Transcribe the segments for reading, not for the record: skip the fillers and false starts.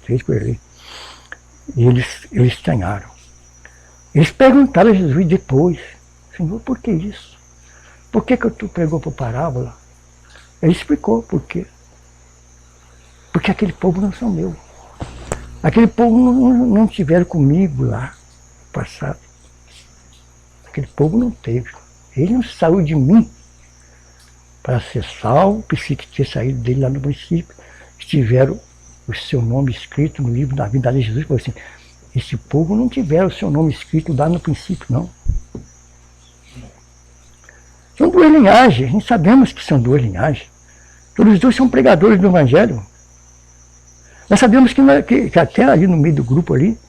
fez por ali. E eles estranharam. Eles perguntaram a Jesus depois: Senhor, por que isso? Por que tu pregou por parábola? Ele explicou por quê. Porque aquele povo não são meu. Aquele povo não tiveram comigo lá no passado. Aquele povo não teve. Ele não saiu de mim para ser salvo, pensei que tinha saído dele lá no município. Tiveram o seu nome escrito no livro da vida de Jesus. Falou assim: esse povo não tiveram o seu nome escrito lá no princípio, não. São duas linhagens, nós sabemos que são duas linhagens. Todos os dois são pregadores do Evangelho. Nós sabemos que até ali no meio do grupo ali,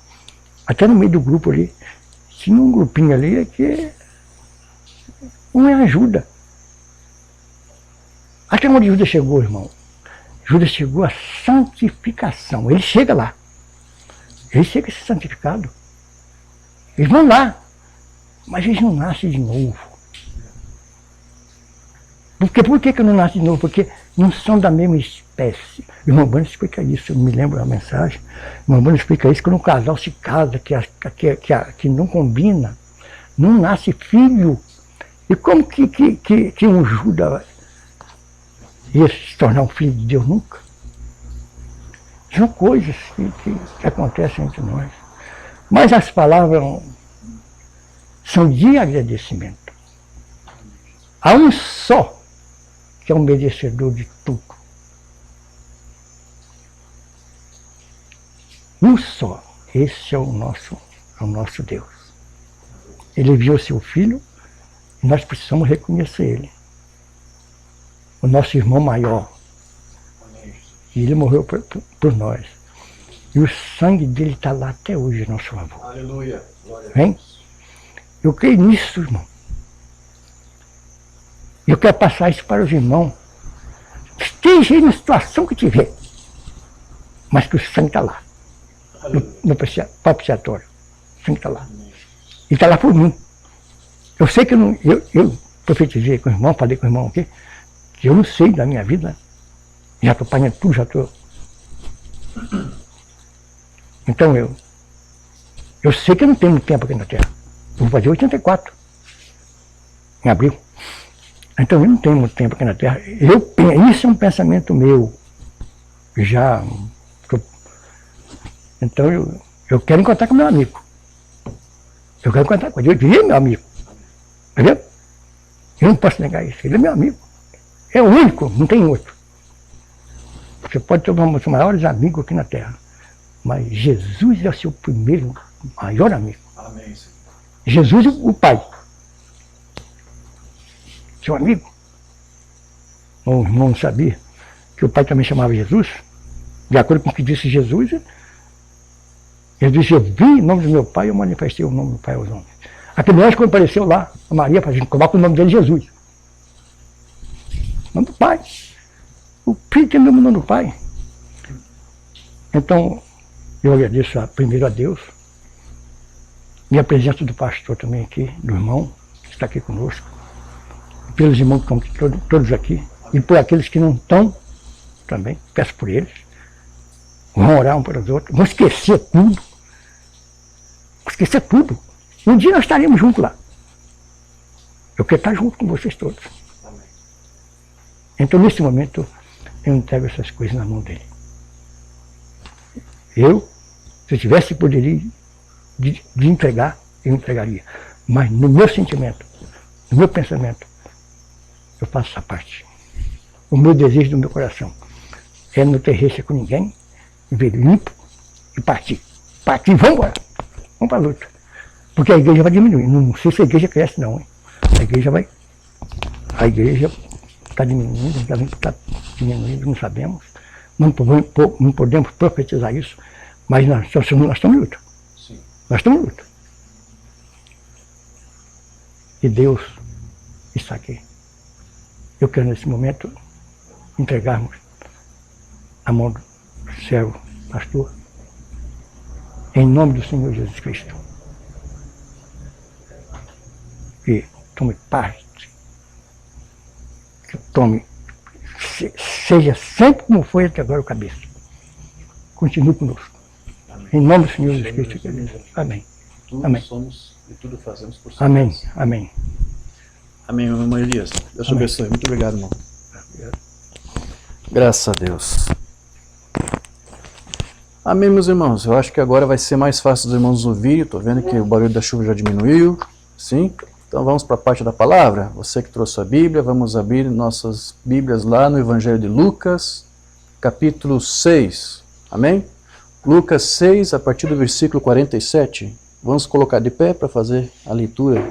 tinha um grupinho ali que não é ajuda. Até onde Judas chegou, irmão? Judas chegou à santificação. Ele chega lá. Ele chega a ser santificado. Eles vão lá. Mas eles não nascem de novo. Por que não nascem de novo? Porque não são da mesma espécie. O irmão Bano explica isso, eu me lembro da mensagem. O irmão Bano explica isso, quando um casal se casa, que não combina, não nasce filho. E como que um Judas ia se tornar um filho de Deus nunca? São coisas que acontecem entre nós. Mas as palavras são de agradecimento. Há um só que é o merecedor de tudo. Um só. Esse é o nosso Deus. Ele enviou seu Filho e nós precisamos reconhecer Ele. O nosso irmão maior. E Ele morreu por nós. E o sangue dele está lá até hoje a nosso favor. Aleluia. Vem? Eu creio nisso, irmão. Eu quero passar isso para os irmãos. Esteja aí na situação que tiver. Mas que o sangue está lá. No propiciatório. O sangue está lá. E está lá por mim. Eu sei que eu profetizei com o irmão, falei com o irmão aqui, que eu não sei da minha vida. Já estou pagando tudo, já estou. Então eu sei que eu não tenho muito tempo aqui na Terra. Eu vou fazer 84. Em abril. Então eu não tenho muito tempo aqui na Terra. Isso é um pensamento meu. Já. Então eu quero encontrar com meu amigo. Eu quero encontrar com ele. Ele é meu amigo. Entendeu? Eu não posso negar isso. Ele é meu amigo. É o único, não tem outro. Você pode ter os maiores amigos aqui na Terra. Mas Jesus é o seu primeiro, maior amigo. Amém, Senhor. Jesus, o Pai. Seu amigo. O irmão não sabia que o Pai também chamava Jesus. De acordo com o que disse Jesus, ele disse: eu vi em nome do meu Pai, eu manifestei o nome do Pai aos homens. Aquele anjo, quando apareceu lá, a Maria, para a gente colocar o nome dele Jesus. O nome do Pai. O Filho tem o mesmo nome do Pai. Então, eu agradeço primeiro a Deus, e a presença do pastor também aqui, do irmão, que está aqui conosco, e pelos irmãos que estão todos aqui, e por aqueles que não estão também, peço por eles. Vão orar um para os outros, vão esquecer tudo. Esquecer tudo. Um dia nós estaremos juntos lá. Eu quero estar junto com vocês todos. Amém. Então, nesse momento, eu entrego essas coisas na mão dele. Eu, se eu tivesse poderia de entregar, eu entregaria. Mas no meu sentimento, no meu pensamento, eu faço essa parte. O meu desejo do meu coração é não ter rixa com ninguém, viver limpo e partir. Partir, vamos embora. Vamos para a luta. Porque a igreja vai diminuir. Não sei se a igreja cresce não, hein? A igreja está diminuindo, está diminuindo, não sabemos. Não podemos profetizar isso, mas nós estamos em luta. Sim. Nós estamos em luta. E Deus está aqui. Eu quero nesse momento entregarmos a mão do servo, pastor, em nome do Senhor Jesus Cristo. Que tome parte, que tome, seja sempre como foi até agora o cabeça. continue conosco. Em nome do Senhor Jesus Cristo. Amém. Tudo Amém. somos e tudo fazemos por Senhor. Amém. Amém. Amém, meu irmão Elias. Deus te Amém. abençoe. Muito obrigado, irmão. Graças a Deus. Amém, meus irmãos. Eu acho que agora vai ser mais fácil dos irmãos ouvirem. Estou vendo que o barulho da chuva já diminuiu. Sim? Então vamos para a parte da palavra. Você que trouxe a Bíblia, vamos abrir nossas Bíblias lá no Evangelho de Lucas, capítulo 6. Amém? Lucas 6, a partir do versículo 47. Vamos colocar de pé para fazer a leitura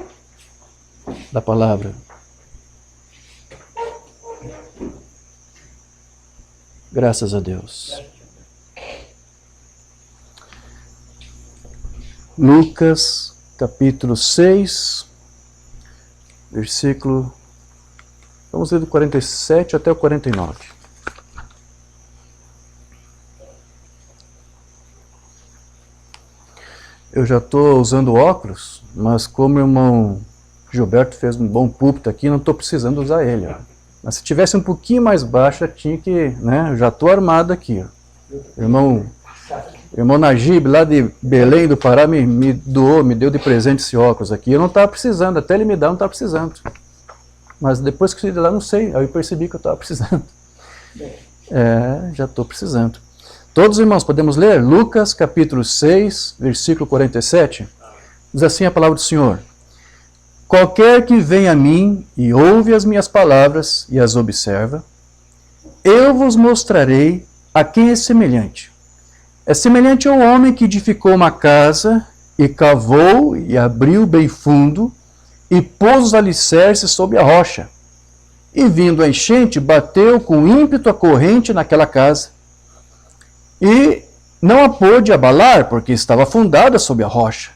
da palavra. Graças a Deus. Lucas, capítulo 6, versículo... Vamos ler do 47 até o 49. Eu já estou usando óculos, mas como o irmão Gilberto fez um bom púlpito aqui, não estou precisando usar ele. Ó. Mas se tivesse um pouquinho mais baixo, eu tinha que... Né, eu já estou armado aqui. Ó. Irmão Najib, lá de Belém do Pará, me doou, me deu de presente esse óculos aqui. Eu não estava precisando, até ele me dá, eu não estava precisando. Mas depois que eu saí de lá, não sei, aí eu percebi que eu estava precisando. Já estou precisando. Todos os irmãos, podemos ler? Lucas, capítulo 6, versículo 47. Diz assim a palavra do Senhor. Qualquer que vem a mim e ouve as minhas palavras e as observa, eu vos mostrarei a quem é semelhante. É semelhante ao homem que edificou uma casa e cavou e abriu bem fundo e pôs os alicerces sobre a rocha. E vindo a enchente, bateu com ímpeto a corrente naquela casa. E não a pôde abalar, porque estava fundada sobre a rocha.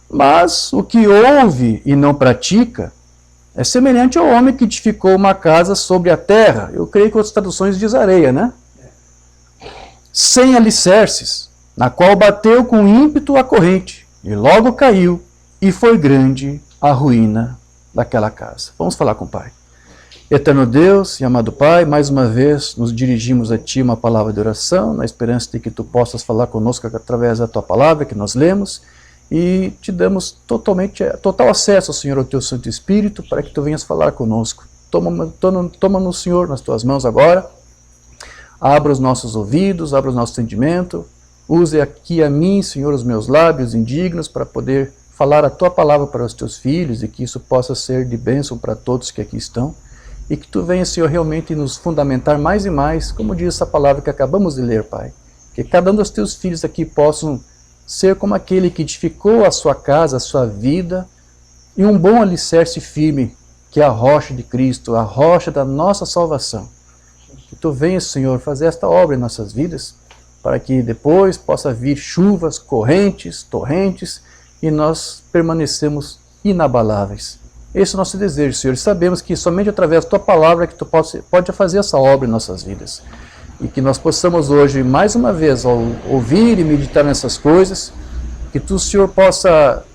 Mas o que ouve e não pratica é semelhante ao homem que edificou uma casa sobre a terra. Eu creio que outras traduções diz areia, né? Sem alicerces, na qual bateu com ímpeto a corrente, e logo caiu, e foi grande a ruína daquela casa. Vamos falar com o Pai. Eterno Deus e amado Pai, mais uma vez nos dirigimos a Ti uma palavra de oração, na esperança de que Tu possas falar conosco através da Tua palavra que nós lemos, e Te damos total acesso, Senhor, ao Teu Santo Espírito, para que Tu venhas falar conosco. Toma-nos, Senhor, nas Tuas mãos agora, abra os nossos ouvidos, abra o nosso entendimento, use aqui a mim, Senhor, os meus lábios indignos, para poder falar a Tua palavra para os Teus filhos, e que isso possa ser de bênção para todos que aqui estão. E que Tu venha, Senhor, realmente nos fundamentar mais e mais, como diz essa palavra que acabamos de ler, Pai. Que cada um dos Teus filhos aqui possam ser como aquele que edificou a sua casa, a sua vida, e um bom alicerce firme, que é a rocha de Cristo, a rocha da nossa salvação. Que Tu venha, Senhor, fazer esta obra em nossas vidas, para que depois possa vir chuvas, correntes, torrentes, e nós permanecemos inabaláveis. Esse é o nosso desejo, Senhor, e sabemos que somente através da Tua palavra que Tu pode fazer essa obra em nossas vidas. E que nós possamos hoje, mais uma vez, ao ouvir e meditar nessas coisas, que Tu, Senhor, possa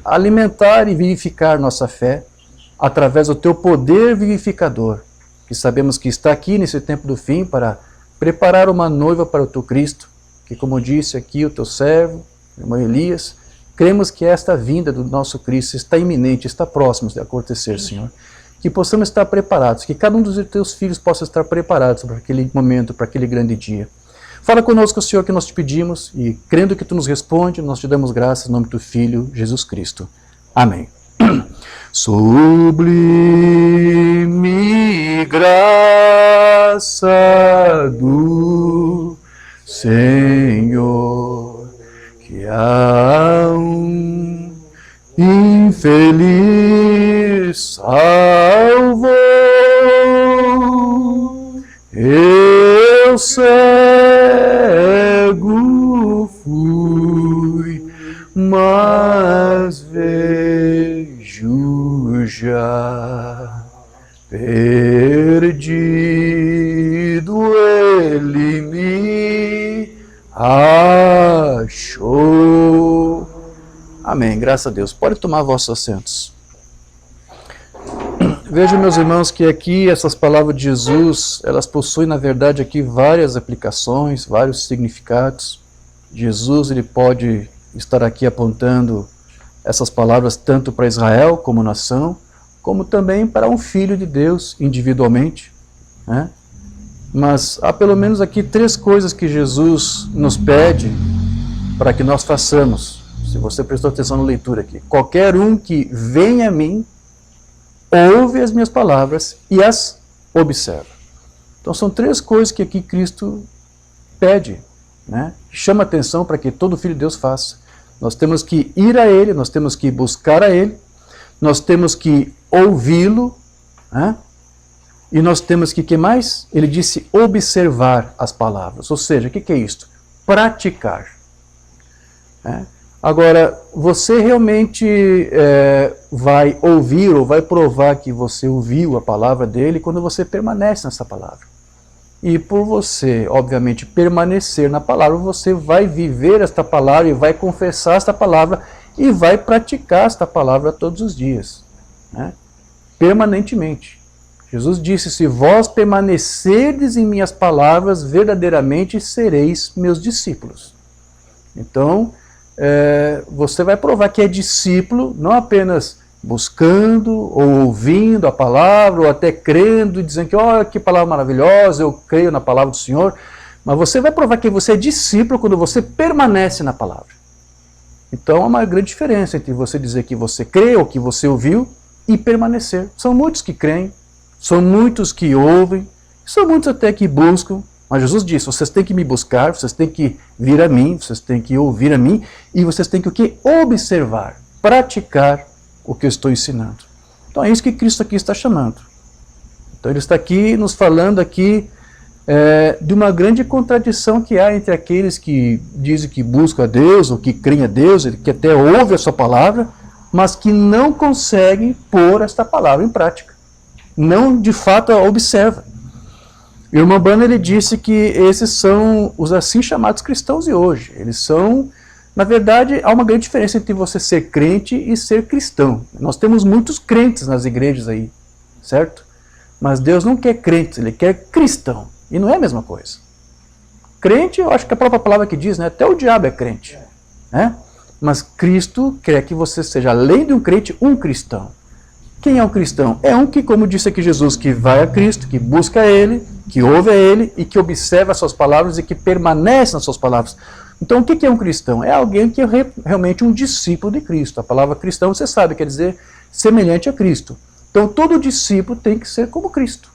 alimentar e vivificar nossa fé através do Teu poder vivificador, que sabemos que está aqui nesse tempo do fim para preparar uma noiva para o Teu Cristo, que, como disse aqui o Teu servo, o irmão Elias, cremos que esta vinda do nosso Cristo está iminente, está próximo de acontecer, Senhor. Que possamos estar preparados, que cada um dos Teus filhos possa estar preparados para aquele momento, para aquele grande dia. Fala conosco, Senhor, que nós te pedimos, e crendo que Tu nos responde, nós te damos graças em nome do Teu Filho, Jesus Cristo. Amém. Sublime graça do Senhor, que há um infeliz salvou, eu cego fui, mas vejo já, perdido ele me achou. Amém, graças a Deus. Pode tomar vossos assentos. Vejam, meus irmãos, que aqui essas palavras de Jesus, elas possuem, na verdade, aqui várias aplicações, vários significados. Jesus, ele pode estar aqui apontando essas palavras tanto para Israel como nação, como também para um filho de Deus individualmente, né? Mas há pelo menos aqui 3 coisas que Jesus nos pede para que nós façamos. Se você prestou atenção na leitura aqui. Qualquer um que venha a mim, ouve as minhas palavras e as observa. Então são 3 coisas que aqui Cristo pede, né? Chama atenção para que todo filho de Deus faça. Nós temos que ir a Ele, nós temos que buscar a Ele, nós temos que ouvi-lo, né? E nós temos que mais? Ele disse observar as palavras. Ou seja, o que é isto? Praticar. Né? Agora, você realmente vai ouvir ou vai provar que você ouviu a palavra dele quando você permanece nessa palavra. E por você, obviamente, permanecer na palavra, você vai viver esta palavra e vai confessar esta palavra e vai praticar esta palavra todos os dias, né? Permanentemente. Jesus disse, se vós permanecerdes em minhas palavras, verdadeiramente sereis meus discípulos. Então, você vai provar que é discípulo, não apenas buscando ou ouvindo a palavra, ou até crendo e dizendo que, olha, que palavra maravilhosa, eu creio na palavra do Senhor, mas você vai provar que você é discípulo quando você permanece na palavra. Então há uma grande diferença entre você dizer que você crê ou que você ouviu e permanecer. São muitos que creem, são muitos que ouvem, são muitos até que buscam, mas Jesus disse, vocês têm que me buscar, vocês têm que vir a mim, vocês têm que ouvir a mim, e vocês têm que o quê? Observar, praticar o que eu estou ensinando. Então é isso que Cristo aqui está chamando. Então ele está aqui nos falando aqui de uma grande contradição que há entre aqueles que dizem que buscam a Deus, ou que creem a Deus, que até ouvem a sua palavra, mas que não conseguem pôr esta palavra em prática. Não, de fato, a observa. E o irmão Branham, ele disse que esses são os assim chamados cristãos de hoje. Eles são, na verdade, há uma grande diferença entre você ser crente e ser cristão. Nós temos muitos crentes nas igrejas aí, certo? Mas Deus não quer crentes, Ele quer cristão. E não é a mesma coisa. Crente, eu acho que a própria palavra que diz, né? Até o diabo é crente, né? Mas Cristo quer que você seja, além de um crente, um cristão. Quem é um cristão? É um que, como disse aqui Jesus, que vai a Cristo, que busca Ele, que ouve a Ele e que observa as suas palavras e que permanece nas suas palavras. Então, o que é um cristão? É alguém que é realmente um discípulo de Cristo. A palavra cristão, você sabe, quer dizer semelhante a Cristo. Então, todo discípulo tem que ser como Cristo.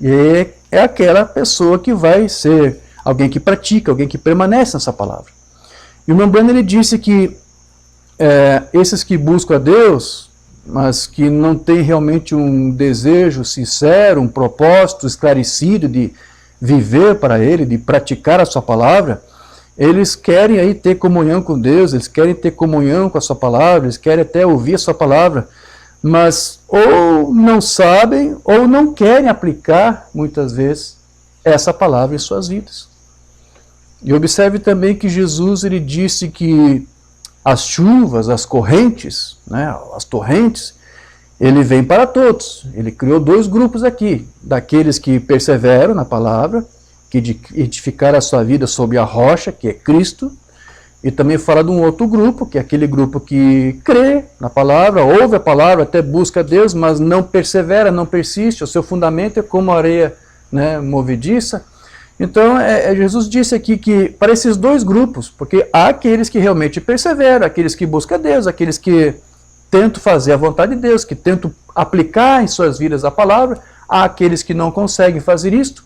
E é aquela pessoa que vai ser alguém que pratica, alguém que permanece nessa palavra. E o irmão Branham, ele disse que esses que buscam a Deus, mas que não têm realmente um desejo sincero, um propósito esclarecido de viver para Ele, de praticar a sua palavra, eles querem aí ter comunhão com Deus, eles querem ter comunhão com a sua palavra, eles querem até ouvir a sua palavra, mas ou não sabem ou não querem aplicar, muitas vezes, essa palavra em suas vidas. E observe também que Jesus, ele disse que as chuvas, as correntes, né, as torrentes, ele vem para todos. Ele criou 2 grupos aqui, daqueles que perseveram na palavra, que edificaram a sua vida sob a rocha, que é Cristo, e também fala de um outro grupo, que é aquele grupo que crê na palavra, ouve a palavra, até busca a Deus, mas não persevera, não persiste, o seu fundamento é como areia, né, movediça. Então, Jesus disse aqui que para esses 2 grupos, porque há aqueles que realmente perseveram, aqueles que buscam a Deus, aqueles que tentam fazer a vontade de Deus, que tentam aplicar em suas vidas a palavra, há aqueles que não conseguem fazer isto,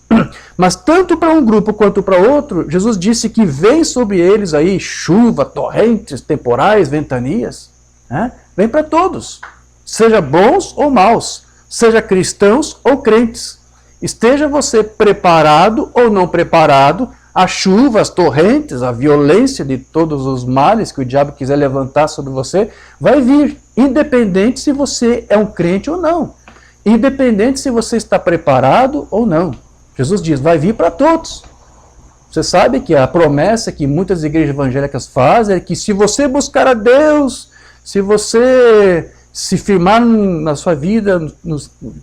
mas tanto para um grupo quanto para outro, Jesus disse que vem sobre eles aí chuva, torrentes, temporais, ventanias, né? Vem para todos, seja bons ou maus, seja cristãos ou crentes. Esteja você preparado ou não preparado, a chuva, as torrentes, a violência de todos os males que o diabo quiser levantar sobre você, vai vir, independente se você é um crente ou não, independente se você está preparado ou não. Jesus diz, vai vir para todos. Você sabe que a promessa que muitas igrejas evangélicas fazem é que se você buscar a Deus, se você se firmar na sua vida,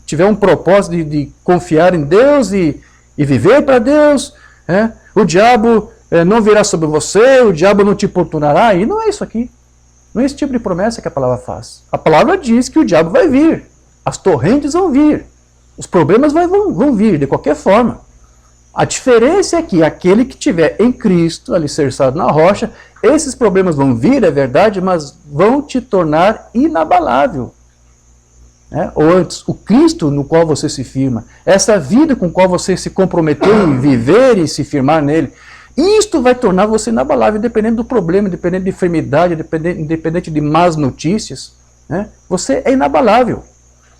tiver um propósito de confiar em Deus e viver para Deus, o diabo não virá sobre você, o diabo não te importunará, e não é isso aqui. Não é esse tipo de promessa que a palavra faz. A palavra diz que o diabo vai vir, as torrentes vão vir, os problemas vão vir de qualquer forma. A diferença é que aquele que estiver em Cristo, alicerçado na rocha, esses problemas vão vir, é verdade, mas vão te tornar inabalável. Ou antes, o Cristo no qual você se firma, essa vida com a qual você se comprometeu em viver e se firmar nele, isto vai tornar você inabalável, independente do problema, independente de enfermidade, independente de más notícias. Você é inabalável.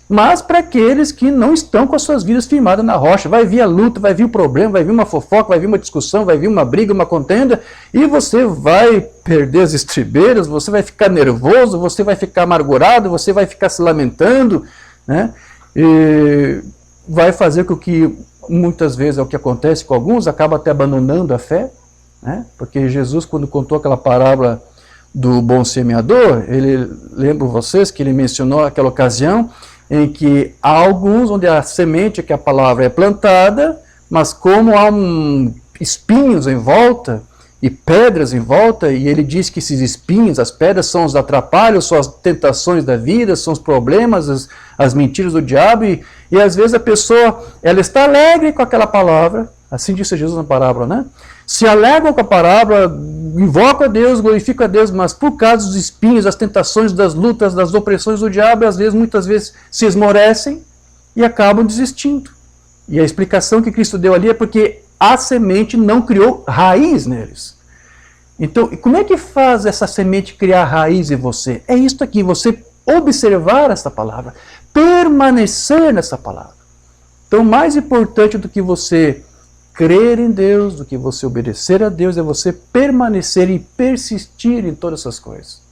Mas para aqueles que não estão com as suas vidas firmadas na rocha, vai vir a luta, vai vir o problema, vai vir uma fofoca, vai vir uma discussão, vai vir uma briga, uma contenda, e você vai perder as estribeiras, você vai ficar nervoso, você vai ficar amargurado, você vai ficar se lamentando, e vai fazer com que, muitas vezes é o que acontece com alguns, acaba até abandonando a fé, porque Jesus, quando contou aquela parábola do bom semeador, ele, lembro vocês que ele mencionou aquela ocasião em que há alguns onde a semente, que a palavra é plantada, mas como há espinhos em volta e pedras em volta, e ele diz que esses espinhos, as pedras são os atrapalhos, são as tentações da vida, são os problemas, as mentiras do diabo, e às vezes a pessoa, ela está alegre com aquela palavra, assim disse Jesus na parábola, se alegra com a palavra, invoca a Deus, glorifica a Deus, mas por causa dos espinhos, das tentações, das lutas, das opressões do diabo, às vezes, muitas vezes, se esmorecem e acabam desistindo. E a explicação que Cristo deu ali é porque a semente não criou raiz neles. Então, como é que faz essa semente criar raiz em você? É isto aqui, você observar essa palavra, permanecer nessa palavra. Então, mais importante do que você crer em Deus, do que você obedecer a Deus, é você permanecer e persistir em todas essas coisas.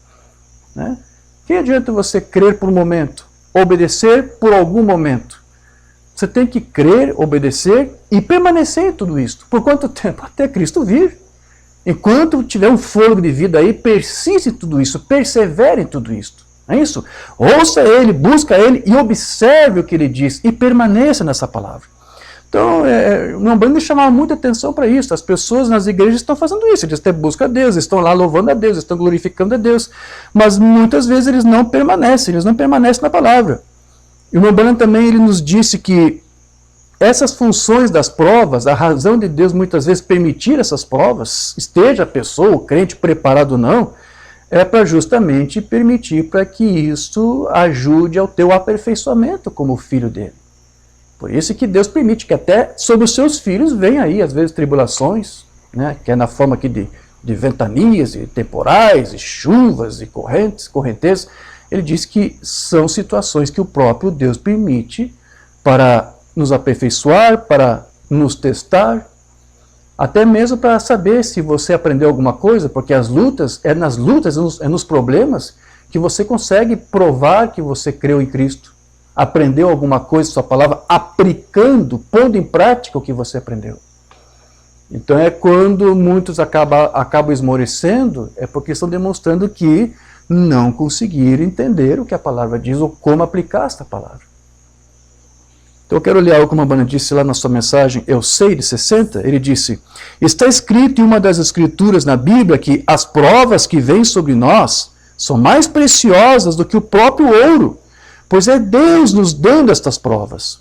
Que adianta você crer por um momento, obedecer por algum momento? Você tem que crer, obedecer e permanecer em tudo isso. Por quanto tempo? Até Cristo vir. Enquanto tiver um fôlego de vida aí, persiste em tudo isso, persevere em tudo isso. É isso? Ouça Ele, busca Ele e observe o que Ele diz e permaneça nessa palavra. Então, o Umbanda chamava muita atenção para isso. As pessoas nas igrejas estão fazendo isso. Eles até buscam a Deus, estão lá louvando a Deus, estão glorificando a Deus. Mas muitas vezes eles não permanecem na palavra. E o Umbanda também ele nos disse que essas funções das provas, a razão de Deus muitas vezes permitir essas provas, esteja a pessoa, o crente preparado ou não, é para justamente permitir para que isso ajude ao teu aperfeiçoamento como filho dele. Por isso que Deus permite que até sobre os seus filhos venham aí, às vezes, tribulações, que é na forma aqui de ventanias, e temporais, e chuvas, e correntezas. Ele diz que são situações que o próprio Deus permite para nos aperfeiçoar, para nos testar, até mesmo para saber se você aprendeu alguma coisa, porque as lutas, é nos problemas que você consegue provar que você creu em Cristo. Aprendeu alguma coisa, sua palavra, aplicando, pondo em prática o que você aprendeu. Então é quando muitos acabam esmorecendo, é porque estão demonstrando que não conseguiram entender o que a palavra diz ou como aplicar esta palavra. Então eu quero ler algo que o Umbanda disse lá na sua mensagem, Eu Sei, de 60, ele disse, está escrito em uma das escrituras na Bíblia que as provas que vêm sobre nós são mais preciosas do que o próprio ouro, pois é Deus nos dando estas provas.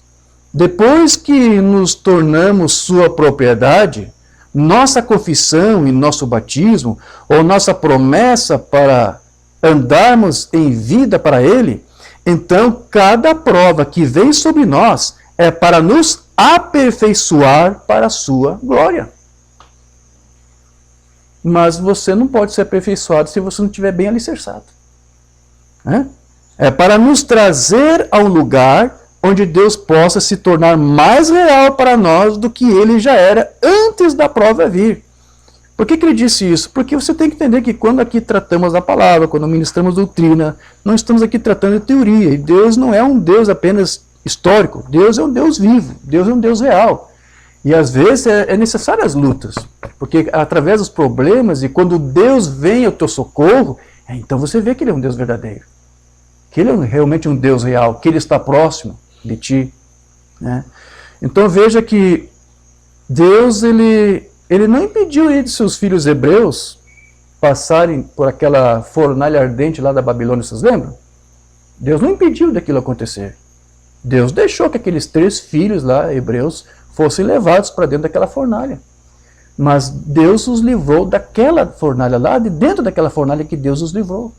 Depois que nos tornamos sua propriedade, nossa confissão e nosso batismo, ou nossa promessa para andarmos em vida para Ele, então cada prova que vem sobre nós é para nos aperfeiçoar para a sua glória. Mas você não pode ser aperfeiçoado se você não estiver bem alicerçado. É para nos trazer a um lugar onde Deus possa se tornar mais real para nós do que Ele já era antes da prova vir. Por que ele disse isso? Porque você tem que entender que quando aqui tratamos da palavra, quando ministramos doutrina, não estamos aqui tratando de teoria. E Deus não é um Deus apenas histórico. Deus é um Deus vivo. Deus é um Deus real. E às vezes é necessário as lutas. Porque através dos problemas, e quando Deus vem ao teu socorro, então você vê que Ele é um Deus verdadeiro. que Ele é realmente um Deus real, que Ele está próximo de ti, né? Então veja que Deus, ele não impediu de seus filhos hebreus passarem por aquela fornalha ardente lá da Babilônia, vocês lembram? Deus não impediu daquilo acontecer. Deus deixou que aqueles 3 filhos lá, hebreus, fossem levados para dentro daquela fornalha. Mas Deus os livrou daquela fornalha lá, de dentro daquela fornalha que Deus os livrou.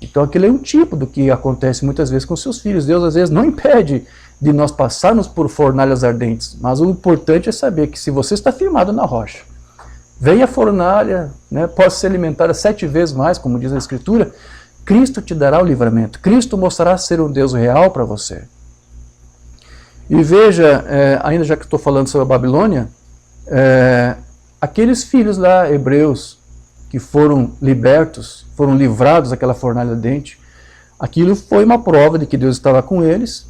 Então aquele é um tipo do que acontece muitas vezes com seus filhos. Deus às vezes não impede de nós passarmos por fornalhas ardentes, mas o importante é saber que se você está firmado na rocha, vem a fornalha, né, pode ser alimentada 7 vezes mais, como diz a Escritura, Cristo te dará o livramento. Cristo mostrará ser um Deus real para você. E veja, ainda já que estou falando sobre a Babilônia, aqueles filhos lá, hebreus, que foram libertos, foram livrados daquela fornalha ardente, aquilo foi uma prova de que Deus estava com eles.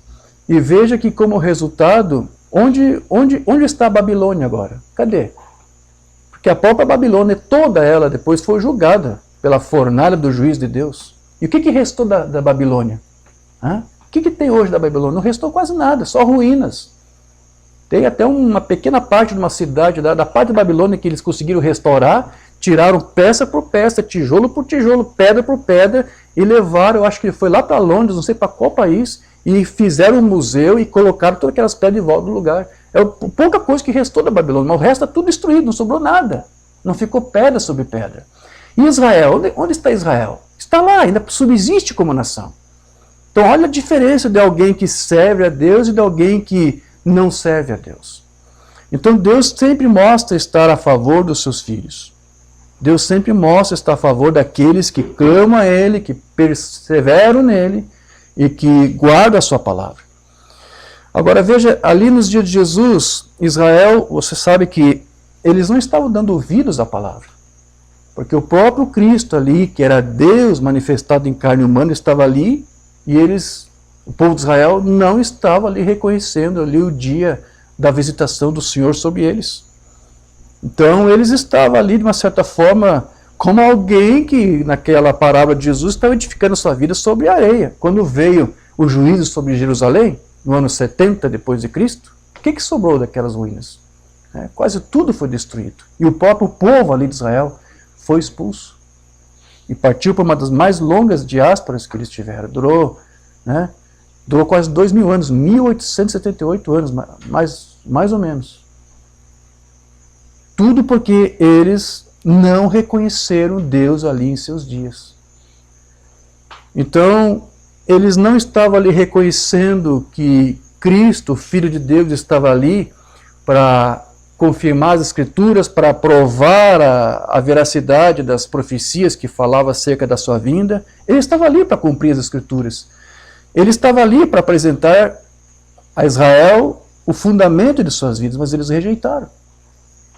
E veja que como resultado, onde está a Babilônia agora? Cadê? Porque a própria Babilônia, toda ela depois foi julgada pela fornalha do juiz de Deus. E o que restou da Babilônia? O que tem hoje da Babilônia? Não restou quase nada, só ruínas. Tem até uma pequena parte de uma cidade, da parte da Babilônia que eles conseguiram restaurar, tiraram peça por peça, tijolo por tijolo, pedra por pedra, e levaram, eu acho que foi lá para Londres, não sei para qual país, e fizeram um museu e colocaram todas aquelas pedras de volta no lugar. É pouca coisa que restou da Babilônia, mas o resto está tudo destruído, não sobrou nada. Não ficou pedra sobre pedra. E Israel, onde está Israel? Está lá, ainda subsiste como nação. Então olha a diferença de alguém que serve a Deus e de alguém que não serve a Deus. Então Deus sempre mostra estar a favor dos seus filhos. Deus sempre mostra estar a favor daqueles que clamam a Ele, que perseveram nele e que guardam a sua palavra. Agora veja, ali nos dias de Jesus, Israel, você sabe que eles não estavam dando ouvidos à palavra. Porque o próprio Cristo ali, que era Deus manifestado em carne humana, estava ali e o povo de Israel não estava ali reconhecendo ali o dia da visitação do Senhor sobre eles. Então eles estavam ali de uma certa forma como alguém que naquela parábola de Jesus estava edificando sua vida sobre areia. Quando veio o juízo sobre Jerusalém, no ano 70 depois de Cristo, o que sobrou daquelas ruínas? Quase tudo foi destruído. E o próprio povo ali de Israel foi expulso. E partiu para uma das mais longas diásporas que eles tiveram. Durou quase 2000 anos, 1878 anos, mais ou menos. Tudo porque eles não reconheceram Deus ali em seus dias. Então, eles não estavam ali reconhecendo que Cristo, Filho de Deus, estava ali para confirmar as Escrituras, para provar a veracidade das profecias que falavam acerca da sua vinda. Ele estava ali para cumprir as Escrituras. Ele estava ali para apresentar a Israel o fundamento de suas vidas, mas eles rejeitaram.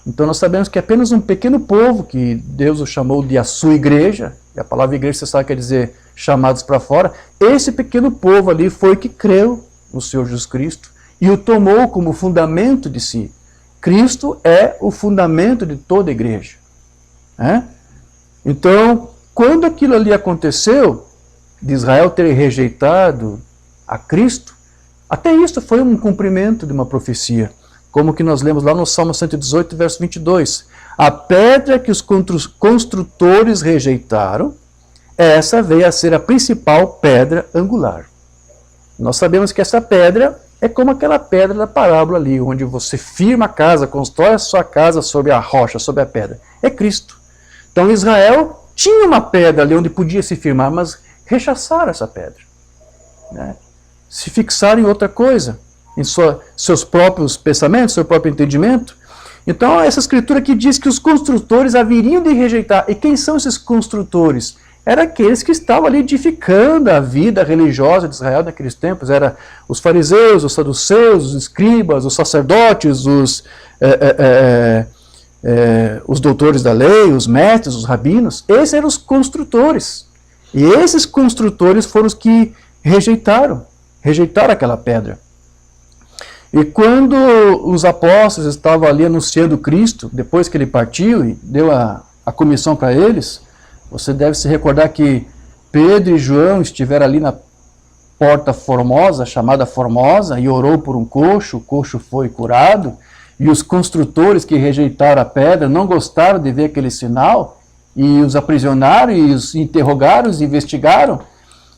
Então nós sabemos que apenas um pequeno povo, que Deus o chamou de a sua igreja, e a palavra igreja você sabe quer dizer chamados para fora, esse pequeno povo ali foi que creu no Senhor Jesus Cristo e o tomou como fundamento de si. Cristo é o fundamento de toda a igreja. Então, quando aquilo ali aconteceu, de Israel ter rejeitado a Cristo, até isso foi um cumprimento de uma profecia. Como que nós lemos lá no Salmo 118, verso 22. A pedra que os construtores rejeitaram, essa veio a ser a principal pedra angular. Nós sabemos que essa pedra é como aquela pedra da parábola ali, onde você firma a casa, constrói a sua casa sobre a rocha, sobre a pedra. É Cristo. Então Israel tinha uma pedra ali onde podia se firmar, mas rechaçaram essa pedra. Se fixaram em outra coisa, em seus próprios pensamentos, seu próprio entendimento. Então essa escritura aqui diz que os construtores haveriam de rejeitar. E quem são esses construtores? Eram aqueles que estavam ali edificando a vida religiosa de Israel naqueles tempos. Eram os fariseus, os saduceus, os escribas, os sacerdotes, os doutores da lei, os mestres, os rabinos. Esses eram os construtores. E esses construtores foram os que rejeitaram aquela pedra. E quando os apóstolos estavam ali anunciando Cristo, depois que ele partiu e deu a comissão para eles, você deve se recordar que Pedro e João estiveram ali na porta Formosa, chamada Formosa, e orou por um coxo, o coxo foi curado, e os construtores que rejeitaram a pedra não gostaram de ver aquele sinal, e os aprisionaram, e os interrogaram, os investigaram,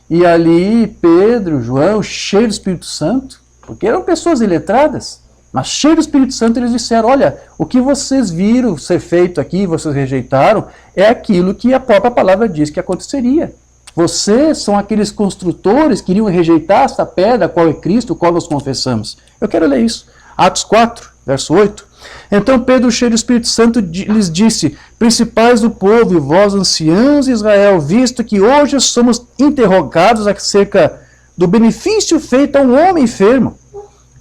e ali Pedro, João, cheios do Espírito Santo, porque eram pessoas iletradas, mas cheios do Espírito Santo, eles disseram, olha, o que vocês viram ser feito aqui, vocês rejeitaram, é aquilo que a própria palavra diz que aconteceria. Vocês são aqueles construtores que iriam rejeitar essa pedra, qual é Cristo, qual nós confessamos. Eu quero ler isso. Atos 4, verso 8. Então Pedro, cheio do Espírito Santo, lhes disse, principais do povo e vós, anciãos de Israel, visto que hoje somos interrogados acerca do benefício feito a um homem enfermo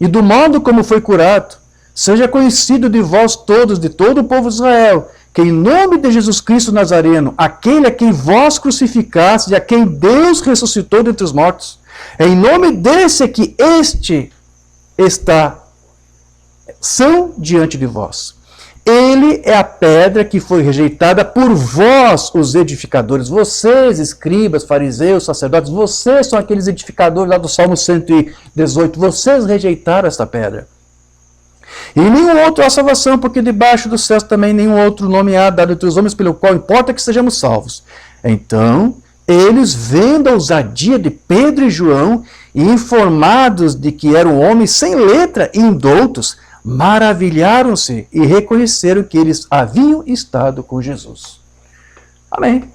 e do modo como foi curado, seja conhecido de vós todos, de todo o povo de Israel, que em nome de Jesus Cristo Nazareno, aquele a quem vós crucificaste e a quem Deus ressuscitou dentre os mortos, é em nome desse que este está são diante de vós. Ele é a pedra que foi rejeitada por vós, os edificadores. Vocês, escribas, fariseus, sacerdotes, vocês são aqueles edificadores lá do Salmo 118. Vocês rejeitaram esta pedra. E nenhum outro há salvação, porque debaixo do céu também nenhum outro nome há dado entre os homens, pelo qual importa que sejamos salvos. Então, eles, vendo a ousadia de Pedro e João, e informados de que eram homens sem letra e indoutos, maravilharam-se e reconheceram que eles haviam estado com Jesus. Amém.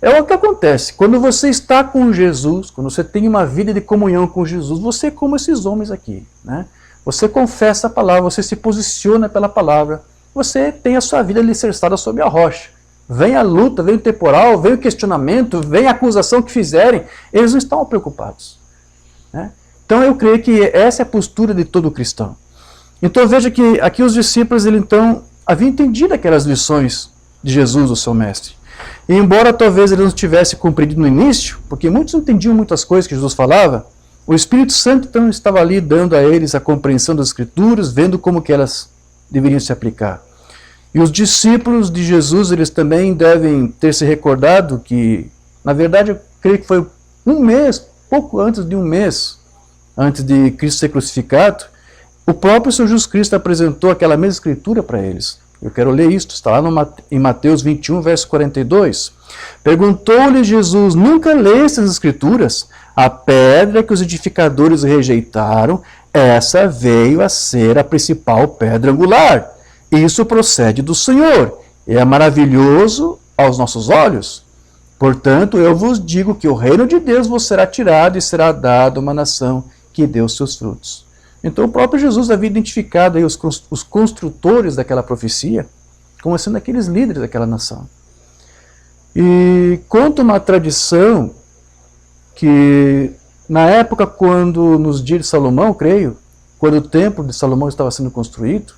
É o que acontece. Quando você está com Jesus, quando você tem uma vida de comunhão com Jesus, você é como esses homens aqui, né? Você confessa a palavra, você se posiciona pela palavra, você tem a sua vida alicerçada sobre a rocha. Vem a luta, vem o temporal, vem o questionamento, vem a acusação que fizerem, eles não estão preocupados, né? Então eu creio que essa é a postura de todo cristão. Então veja que aqui os discípulos então haviam entendido aquelas lições de Jesus, o seu mestre. E embora talvez eles não tivessem compreendido no início, porque muitos não entendiam muitas coisas que Jesus falava, o Espírito Santo então estava ali dando a eles a compreensão das Escrituras, vendo como que elas deveriam se aplicar. E os discípulos de Jesus, eles também devem ter se recordado que, na verdade, eu creio que foi um mês, pouco antes de um mês, antes de Cristo ser crucificado, o próprio Senhor Jesus Cristo apresentou aquela mesma escritura para eles. Eu quero ler isto, está lá em Mateus 21, verso 42. Perguntou-lhe Jesus, nunca leste as escrituras? A pedra que os edificadores rejeitaram, essa veio a ser a principal pedra angular. Isso procede do Senhor, é maravilhoso aos nossos olhos. Portanto, eu vos digo que o reino de Deus vos será tirado e será dado a uma nação que deu seus frutos. Então o próprio Jesus havia identificado aí os construtores daquela profecia como sendo aqueles líderes daquela nação. E conta uma tradição que na época quando, nos dias de Salomão, creio, quando o templo de Salomão estava sendo construído,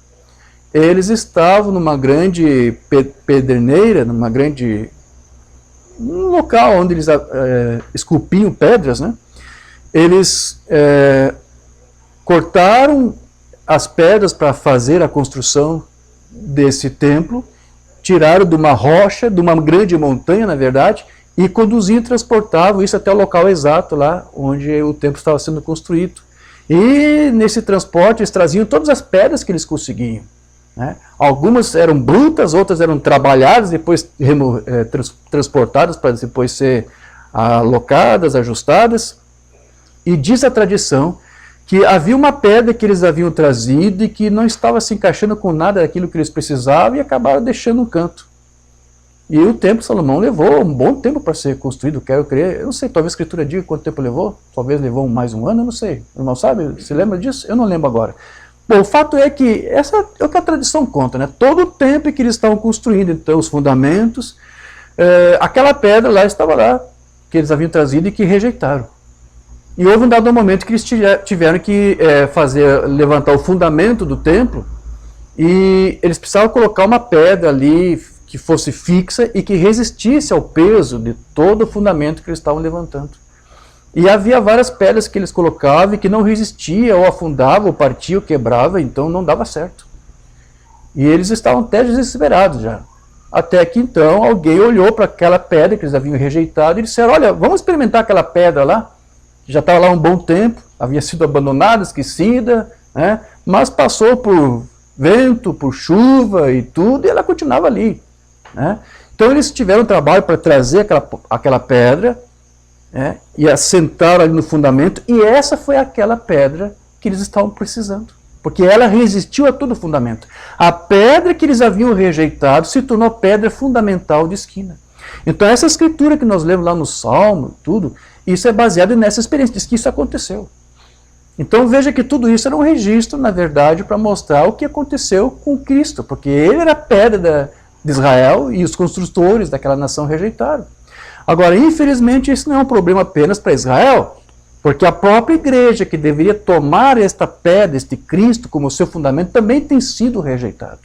eles estavam numa grande pederneira, num local onde eles esculpiam pedras, né? Eles cortaram as pedras para fazer a construção desse templo, tiraram de uma rocha, de uma grande montanha, na verdade, e conduziam e transportavam isso até o local exato lá onde o templo estava sendo construído. E nesse transporte eles traziam todas as pedras que eles conseguiam, né? Algumas eram brutas, outras eram trabalhadas, depois transportadas para depois ser alocadas, ajustadas. E diz a tradição que havia uma pedra que eles haviam trazido e que não estava se encaixando com nada daquilo que eles precisavam e acabaram deixando um canto. E o templo de Salomão levou um bom tempo para ser construído, quero crer. Eu não sei, talvez a escritura diga quanto tempo levou, talvez levou mais um ano, eu não sei. O irmão sabe? Se lembra disso? Eu não lembro agora. Bom, o fato é que essa é o que a tradição conta, né? Todo o tempo que eles estavam construindo, então, os fundamentos, aquela pedra lá estava lá, que eles haviam trazido e que rejeitaram. E houve um dado momento que eles tiveram que levantar o fundamento do templo e eles precisavam colocar uma pedra ali que fosse fixa e que resistisse ao peso de todo o fundamento que eles estavam levantando. E havia várias pedras que eles colocavam e que não resistia, ou afundava, ou partia, ou quebrava, então não dava certo. E eles estavam até desesperados já. até que então alguém olhou para aquela pedra que eles haviam rejeitado e disseram, olha, vamos experimentar aquela pedra lá, que já estava lá um bom tempo, havia sido abandonada, esquecida, né? Mas passou por vento, por chuva e tudo, e ela continuava ali, né? Então eles tiveram trabalho para trazer aquela pedra, né? E assentaram ali no fundamento, e essa foi aquela pedra que eles estavam precisando. Porque ela resistiu a todo o fundamento. A pedra que eles haviam rejeitado se tornou pedra fundamental de esquina. Então essa escritura que nós lemos lá no Salmo, tudo, isso é baseado nessa experiência, diz que isso aconteceu. Então veja que tudo isso era um registro, na verdade, para mostrar o que aconteceu com Cristo, porque ele era a pedra de Israel e os construtores daquela nação rejeitaram. Agora, infelizmente, isso não é um problema apenas para Israel, porque a própria igreja que deveria tomar esta pedra, este Cristo, como seu fundamento, também tem sido rejeitado.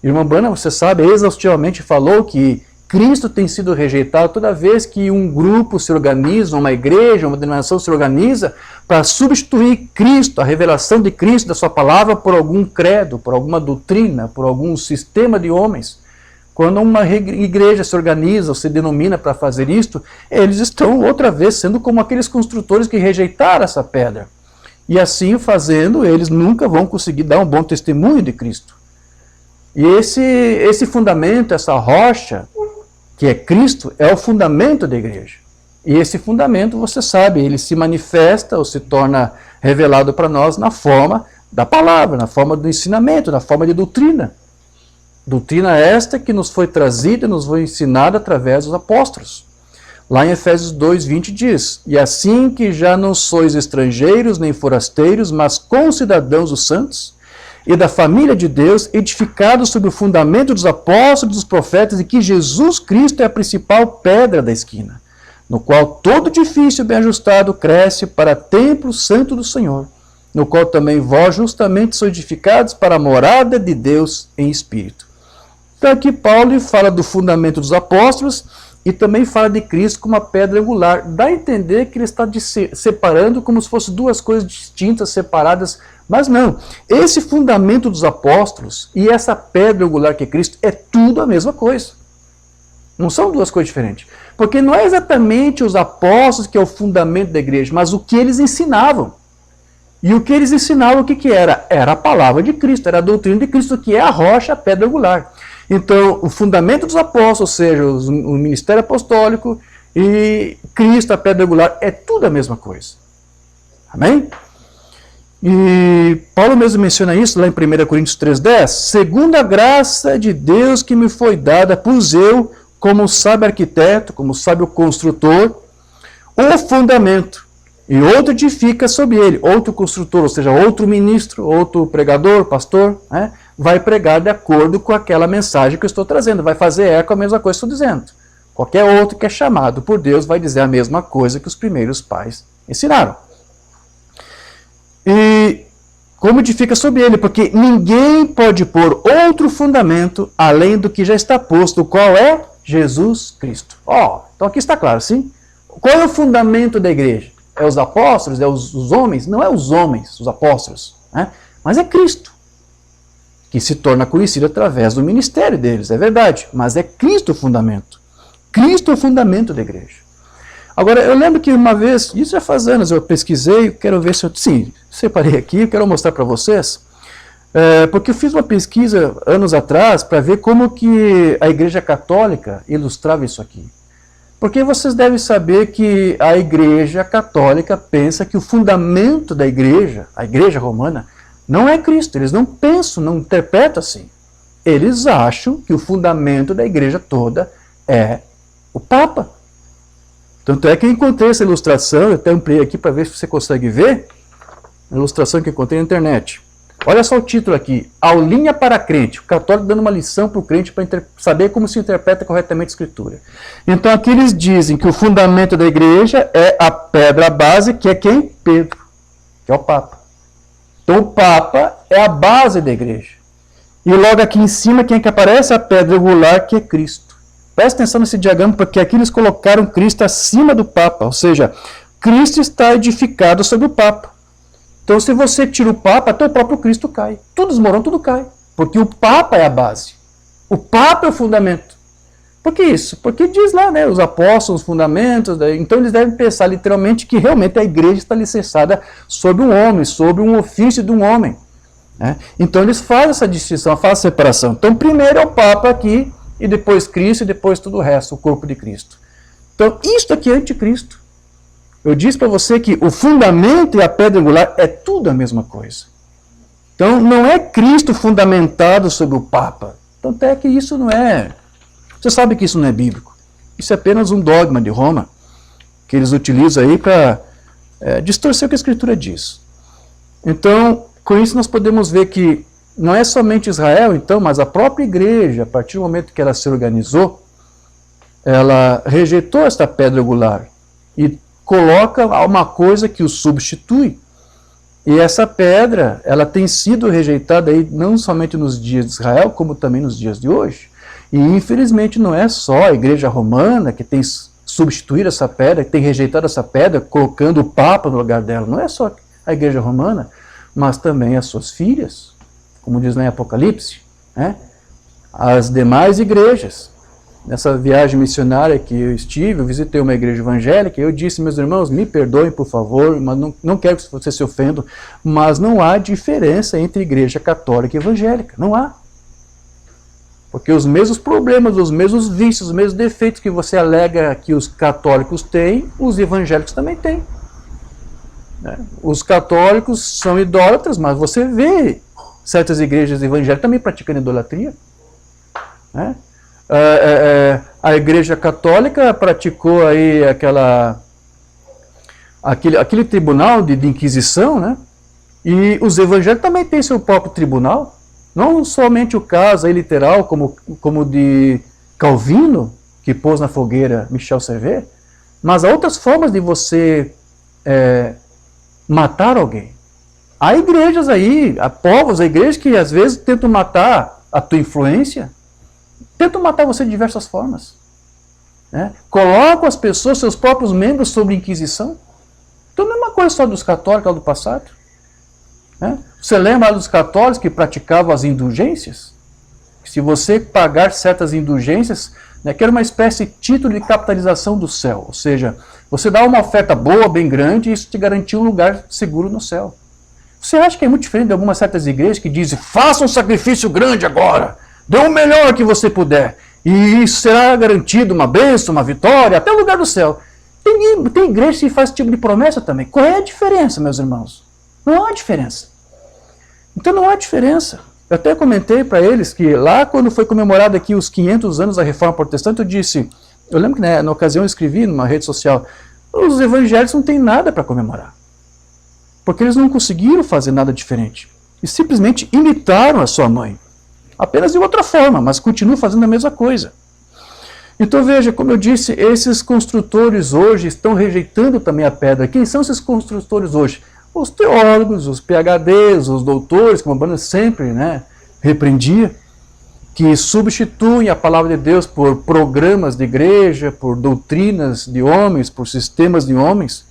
Irmã Branham, você sabe, exaustivamente falou que Cristo tem sido rejeitado toda vez que um grupo se organiza, uma igreja, uma denominação se organiza para substituir Cristo, a revelação de Cristo, da sua palavra, por algum credo, por alguma doutrina, por algum sistema de homens. Quando uma igreja se organiza ou se denomina para fazer isto, eles estão outra vez sendo como aqueles construtores que rejeitaram essa pedra. E assim fazendo, eles nunca vão conseguir dar um bom testemunho de Cristo. E esse fundamento, essa rocha, que é Cristo, é o fundamento da igreja. E esse fundamento, você sabe, ele se manifesta ou se torna revelado para nós na forma da palavra, na forma do ensinamento, na forma de doutrina. Doutrina esta que nos foi trazida, nos foi ensinada através dos apóstolos. Lá em Efésios 2:20 diz, e assim que já não sois estrangeiros nem forasteiros, mas concidadãos dos santos, e da família de Deus, edificados sobre o fundamento dos apóstolos e dos profetas, e que Jesus Cristo é a principal pedra da esquina, no qual todo edifício bem ajustado cresce para templo santo do Senhor, no qual também vós justamente sois edificados para a morada de Deus em espírito. Então aqui Paulo fala do fundamento dos apóstolos e também fala de Cristo como uma pedra angular. Dá a entender que ele está separando como se fossem duas coisas distintas, separadas, mas não. Esse fundamento dos apóstolos e essa pedra angular que é Cristo é tudo a mesma coisa. Não são duas coisas diferentes. Porque não é exatamente os apóstolos que é o fundamento da igreja, mas o que eles ensinavam. E o que eles ensinavam, o que era? Era a palavra de Cristo, era a doutrina de Cristo, que é a rocha, a pedra angular. Então, o fundamento dos apóstolos, ou seja, o ministério apostólico e Cristo, a pedra angular, é tudo a mesma coisa. Amém? E Paulo mesmo menciona isso lá em 1 Coríntios 3:10. Segundo a graça de Deus que me foi dada, pus eu, como sábio arquiteto, como sábio construtor, o fundamento. E outro edifica sobre ele, outro construtor, ou seja, outro ministro, outro pregador, pastor, né? Vai pregar de acordo com aquela mensagem que eu estou trazendo, vai fazer eco a mesma coisa que eu estou dizendo. Qualquer outro que é chamado por Deus vai dizer a mesma coisa que os primeiros pais ensinaram. E como edifica sobre ele, porque ninguém pode pôr outro fundamento além do que já está posto, o qual é Jesus Cristo. Então aqui está claro, sim? Qual é o fundamento da igreja? É os apóstolos? É os homens? Não é os homens, os apóstolos, né? Mas é Cristo, que se torna conhecido através do ministério deles, é verdade, mas é Cristo o fundamento. Cristo é o fundamento da igreja. Agora, eu lembro que uma vez, isso já faz anos, eu pesquisei, quero ver se eu... Sim, separei aqui, quero mostrar para vocês, porque eu fiz uma pesquisa anos atrás para ver como que a igreja católica ilustrava isso aqui. Porque vocês devem saber que a igreja católica pensa que o fundamento da igreja, a igreja romana, não é Cristo. Eles não pensam, não interpretam assim. Eles acham que o fundamento da igreja toda é o Papa. Tanto é que eu encontrei essa ilustração, eu até ampliei aqui para ver se você consegue ver, a ilustração que eu encontrei na internet. Olha só o título aqui, Aulinha para crente, o católico dando uma lição para o crente para saber como se interpreta corretamente a escritura. Então aqui eles dizem que o fundamento da igreja é a pedra base, que é quem? Pedro, que é o Papa. Então o Papa é a base da igreja. E logo aqui em cima, quem é que aparece? A pedra angular, que é Cristo. Presta atenção nesse diagrama, porque aqui eles colocaram Cristo acima do Papa. Ou seja, Cristo está edificado sobre o Papa. Então se você tira o Papa, até o próprio Cristo cai. Tudo desmorona, tudo cai. Porque o Papa é a base. O Papa é o fundamento. Por que isso? Porque diz lá, né, os apóstolos, os fundamentos, então eles devem pensar literalmente que realmente a igreja está alicerçada sobre um homem, sobre um ofício de um homem. Né? Então eles fazem essa distinção, fazem essa separação. Então primeiro é o Papa aqui, e depois Cristo, e depois tudo o resto, o corpo de Cristo. Então isto aqui é anticristo. Eu disse para você que o fundamento e a pedra angular é tudo a mesma coisa. Então não é Cristo fundamentado sobre o Papa. Tanto é que isso não é... Você sabe que isso não é bíblico. Isso é apenas um dogma de Roma, que eles utilizam aí para distorcer o que a Escritura diz. Então, com isso nós podemos ver que não é somente Israel, então, mas a própria igreja, a partir do momento que ela se organizou, ela rejeitou esta pedra angular e coloca uma coisa que o substitui. E essa pedra, ela tem sido rejeitada aí não somente nos dias de Israel, como também nos dias de hoje. E infelizmente não é só a igreja romana que tem substituído essa pedra, que tem rejeitado essa pedra, colocando o Papa no lugar dela. Não é só a igreja romana, mas também as suas filhas, como diz lá em Apocalipse, né? As demais igrejas. Nessa viagem missionária que eu estive, eu visitei uma igreja evangélica e eu disse, meus irmãos, me perdoem por favor, mas não quero que vocês se ofendam, mas não há diferença entre igreja católica e evangélica, não há. Porque os mesmos problemas, os mesmos vícios, os mesmos defeitos que você alega que os católicos têm, os evangélicos também têm. Né? Os católicos são idólatras, mas você vê certas igrejas evangélicas também praticando idolatria. Né? A igreja católica praticou aí aquele tribunal de inquisição, né? E os evangélicos também têm seu próprio tribunal. Não somente o caso aí literal, como de Calvino, que pôs na fogueira Michel Servet, mas há outras formas de você matar alguém. Há igrejas aí, há povos, há igrejas que às vezes tentam matar a tua influência, tentam matar você de diversas formas. Né? Colocam as pessoas, seus próprios membros, sob inquisição. Então não é uma coisa só dos católicos lá do passado. Né? Você lembra dos católicos que praticavam as indulgências? Se você pagar certas indulgências, né, que era uma espécie de título de capitalização do céu. Ou seja, você dá uma oferta boa, bem grande, e isso te garantia um lugar seguro no céu. Você acha que é muito diferente de algumas certas igrejas que dizem, faça um sacrifício grande agora, dê o melhor que você puder, e será garantido uma bênção, uma vitória, até o lugar do céu. Tem igreja que faz esse tipo de promessa também. Qual é a diferença, meus irmãos? Não há diferença. Então não há diferença. Eu até comentei para eles que lá quando foi comemorado aqui os 500 anos da Reforma Protestante, eu lembro que na ocasião eu escrevi numa rede social, os evangélicos não têm nada para comemorar. Porque eles não conseguiram fazer nada diferente. E simplesmente imitaram a sua mãe. Apenas de outra forma, mas continuam fazendo a mesma coisa. Então veja, como eu disse, esses construtores hoje estão rejeitando também a pedra. Quem são esses construtores hoje? Os teólogos, os PhDs, os doutores, como a banda sempre repreendia, que substituem a palavra de Deus por programas de igreja, por doutrinas de homens, por sistemas de homens.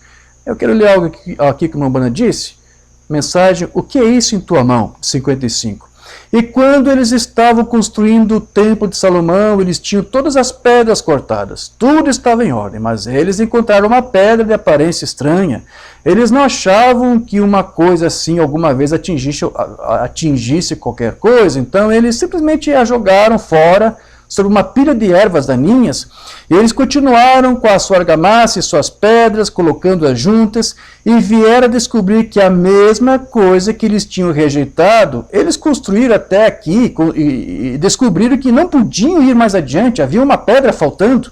Eu quero ler algo aqui que a Umbanda disse. Mensagem, o que é isso em tua mão? 55. E quando eles estavam construindo o templo de Salomão, eles tinham todas as pedras cortadas. Tudo estava em ordem, mas eles encontraram uma pedra de aparência estranha. Eles não achavam que uma coisa assim alguma vez atingisse qualquer coisa, então eles simplesmente a jogaram fora sobre uma pilha de ervas daninhas, e eles continuaram com a sua argamassa e suas pedras, colocando-as juntas, e vieram a descobrir que a mesma coisa que eles tinham rejeitado, eles construíram até aqui, e descobriram que não podiam ir mais adiante, havia uma pedra faltando,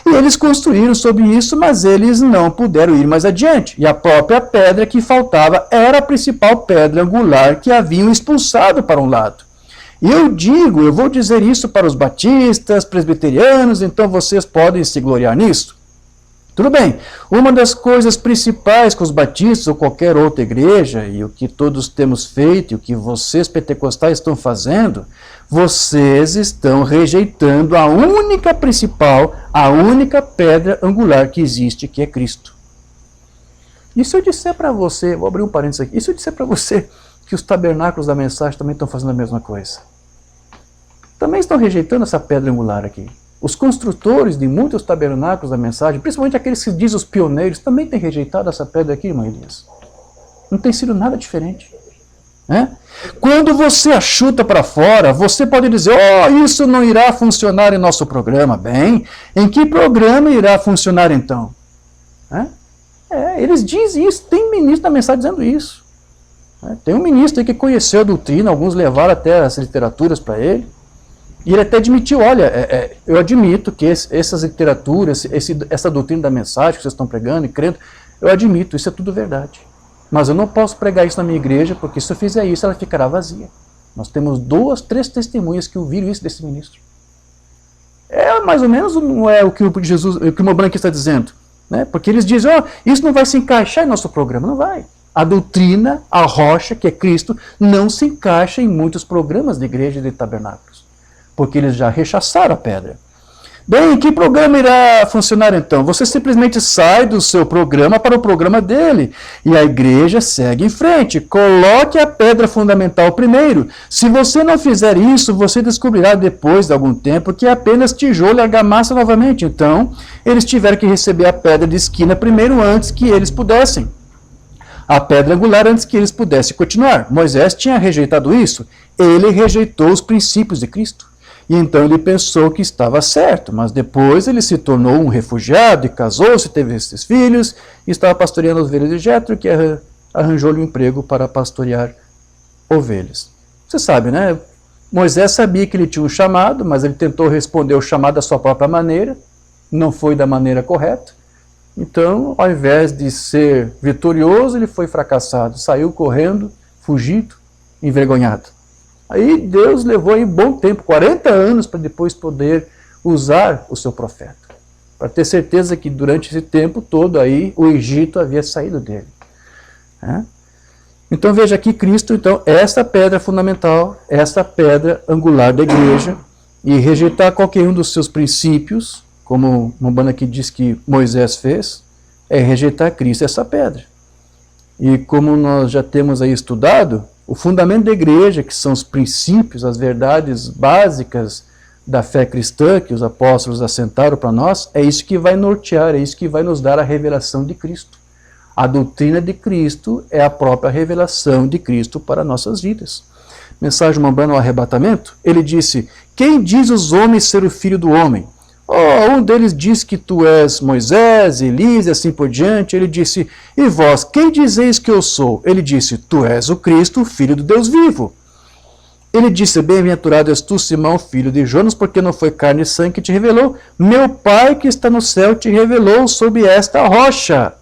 e eles construíram sobre isso, mas eles não puderam ir mais adiante, e a própria pedra que faltava era a principal pedra angular que haviam expulsado para um lado. E eu vou dizer isso para os batistas, presbiterianos, então vocês podem se gloriar nisso. Tudo bem, uma das coisas principais que os batistas ou qualquer outra igreja, e o que todos temos feito, e o que vocês pentecostais estão fazendo, vocês estão rejeitando a única principal, a única pedra angular que existe, que é Cristo. E se eu disser para você, vou abrir um parênteses aqui, e se eu disser para você que os tabernáculos da mensagem também estão fazendo a mesma coisa? também estão rejeitando essa pedra angular aqui. Os construtores de muitos tabernáculos da mensagem, principalmente aqueles que dizem os pioneiros, também têm rejeitado essa pedra aqui, irmã Elias. Não tem sido nada diferente. Quando você a chuta para fora, você pode dizer, isso não irá funcionar em nosso programa. Bem, em que programa irá funcionar então? Eles dizem isso, tem ministro da mensagem dizendo isso. Tem um ministro aí que conheceu a doutrina, alguns levaram até as literaturas para ele, e ele até admitiu, olha, eu admito que essas literaturas, essa doutrina da mensagem que vocês estão pregando e crendo, eu admito, isso é tudo verdade. Mas eu não posso pregar isso na minha igreja, porque se eu fizer isso, ela ficará vazia. Nós temos 2, 3 testemunhas que ouviram isso desse ministro. Mais ou menos não é o que o irmão Branco está dizendo. Porque eles dizem, isso não vai se encaixar em nosso programa. Não vai. A doutrina, a rocha, que é Cristo, não se encaixa em muitos programas de igreja e de tabernáculos. Porque eles já rechaçaram a pedra. Bem, que programa irá funcionar então? Você simplesmente sai do seu programa para o programa dele. E a igreja segue em frente. Coloque a pedra fundamental primeiro. Se você não fizer isso, você descobrirá depois de algum tempo que é apenas tijolo e argamassa novamente. Então, eles tiveram que receber a pedra de esquina primeiro antes que eles pudessem. A pedra angular antes que eles pudessem continuar. Moisés tinha rejeitado isso. Ele rejeitou os princípios de Cristo. E então ele pensou que estava certo, mas depois ele se tornou um refugiado e casou-se, teve esses filhos, e estava pastoreando as ovelhas de Jetro, que arranjou-lhe um emprego para pastorear ovelhas. Você sabe, né? Moisés sabia que ele tinha um chamado, mas ele tentou responder o chamado da sua própria maneira, não foi da maneira correta. Então, ao invés de ser vitorioso, ele foi fracassado, saiu correndo, fugido, envergonhado. Aí Deus levou em bom tempo, 40 anos, para depois poder usar o seu profeta. Para ter certeza que durante esse tempo todo aí, o Egito havia saído dele. Então veja aqui Cristo, então, essa pedra fundamental, essa pedra angular da igreja, e rejeitar qualquer um dos seus princípios, como o Mambana aqui diz que Moisés fez, é rejeitar Cristo, essa pedra. E como nós já temos aí estudado, o fundamento da igreja, que são os princípios, as verdades básicas da fé cristã, que os apóstolos assentaram para nós, é isso que vai nortear, é isso que vai nos dar a revelação de Cristo. A doutrina de Cristo é a própria revelação de Cristo para nossas vidas. Mensagem Mambana ao arrebatamento, ele disse, quem diz os homens ser o filho do homem? Um deles diz que tu és Moisés, Elias e assim por diante. Ele disse, e vós, quem dizeis que eu sou? Ele disse, tu és o Cristo, o Filho do Deus vivo. Ele disse, bem-aventurado és tu, Simão, filho de Jonas, porque não foi carne e sangue que te revelou. Meu Pai que está no céu te revelou sob esta rocha.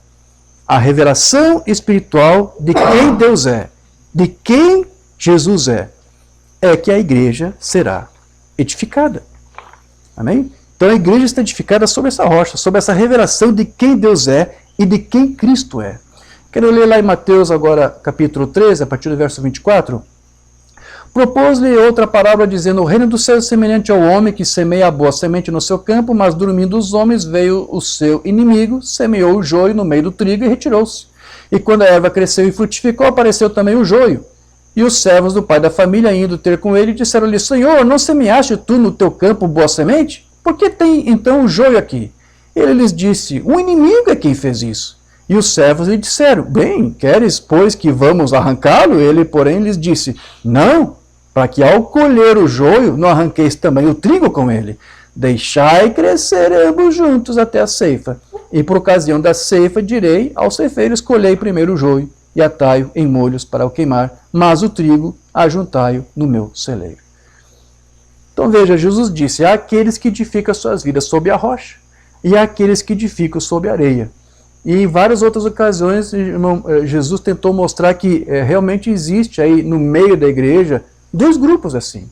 A revelação espiritual de quem Deus é, de quem Jesus é que a igreja será edificada. Amém? Então a igreja está edificada sobre essa rocha, sobre essa revelação de quem Deus é e de quem Cristo é. Quero ler lá em Mateus agora, capítulo 13, a partir do verso 24. Propôs-lhe outra parábola, dizendo, o reino do céu é semelhante ao homem que semeia a boa semente no seu campo, mas dormindo os homens veio o seu inimigo, semeou o joio no meio do trigo e retirou-se. E quando a erva cresceu e frutificou, apareceu também o joio. E os servos do pai da família, indo ter com ele, disseram-lhe, Senhor, não semeaste tu no teu campo boa semente? Por que tem então o joio aqui? Ele lhes disse, o inimigo é quem fez isso. E os servos lhe disseram, bem, queres, pois, que vamos arrancá-lo? Ele, porém, lhes disse, não, para que ao colher o joio, não arranqueis também o trigo com ele. Deixai crescer ambos juntos até a ceifa. E por ocasião da ceifa, direi aos ceifeiros, colhei primeiro o joio e atai-o em molhos para o queimar, mas o trigo ajuntai-o no meu celeiro. Então veja, Jesus disse, há aqueles que edificam suas vidas sob a rocha e há aqueles que edificam sob a areia. E em várias outras ocasiões, Jesus tentou mostrar que realmente existe aí no meio da igreja 2 grupos assim,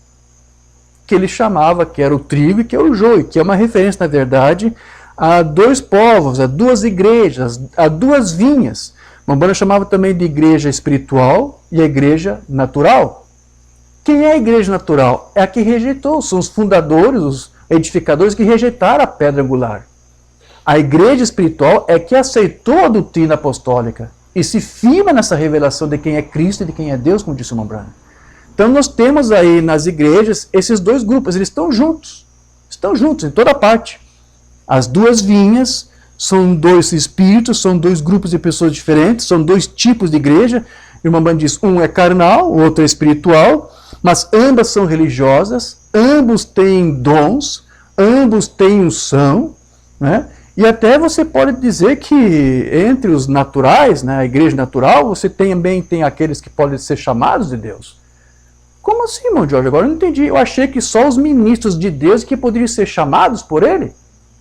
que ele chamava que era o trigo e que é o joio, que é uma referência, na verdade, a 2 povos, a 2 igrejas, a 2 vinhas. Mambana chamava também de igreja espiritual e a igreja natural. Quem é a igreja natural? É a que rejeitou, são os fundadores, os edificadores que rejeitaram a pedra angular. A igreja espiritual é que aceitou a doutrina apostólica e se firma nessa revelação de quem é Cristo e de quem é Deus, como disse o Mambana. Então nós temos aí nas igrejas esses dois grupos, eles estão juntos em toda parte. As duas vinhas são dois espíritos, são dois grupos de pessoas diferentes, são dois tipos de igreja. A irmã Banda diz, um é carnal, o outro é espiritual, mas ambas são religiosas, ambos têm dons, ambos têm unção, né? E até você pode dizer que entre os naturais, né, a igreja natural, você também tem aqueles que podem ser chamados de Deus. Como assim, irmão Jorge? Agora eu não entendi. Eu achei que só os ministros de Deus que poderiam ser chamados por ele.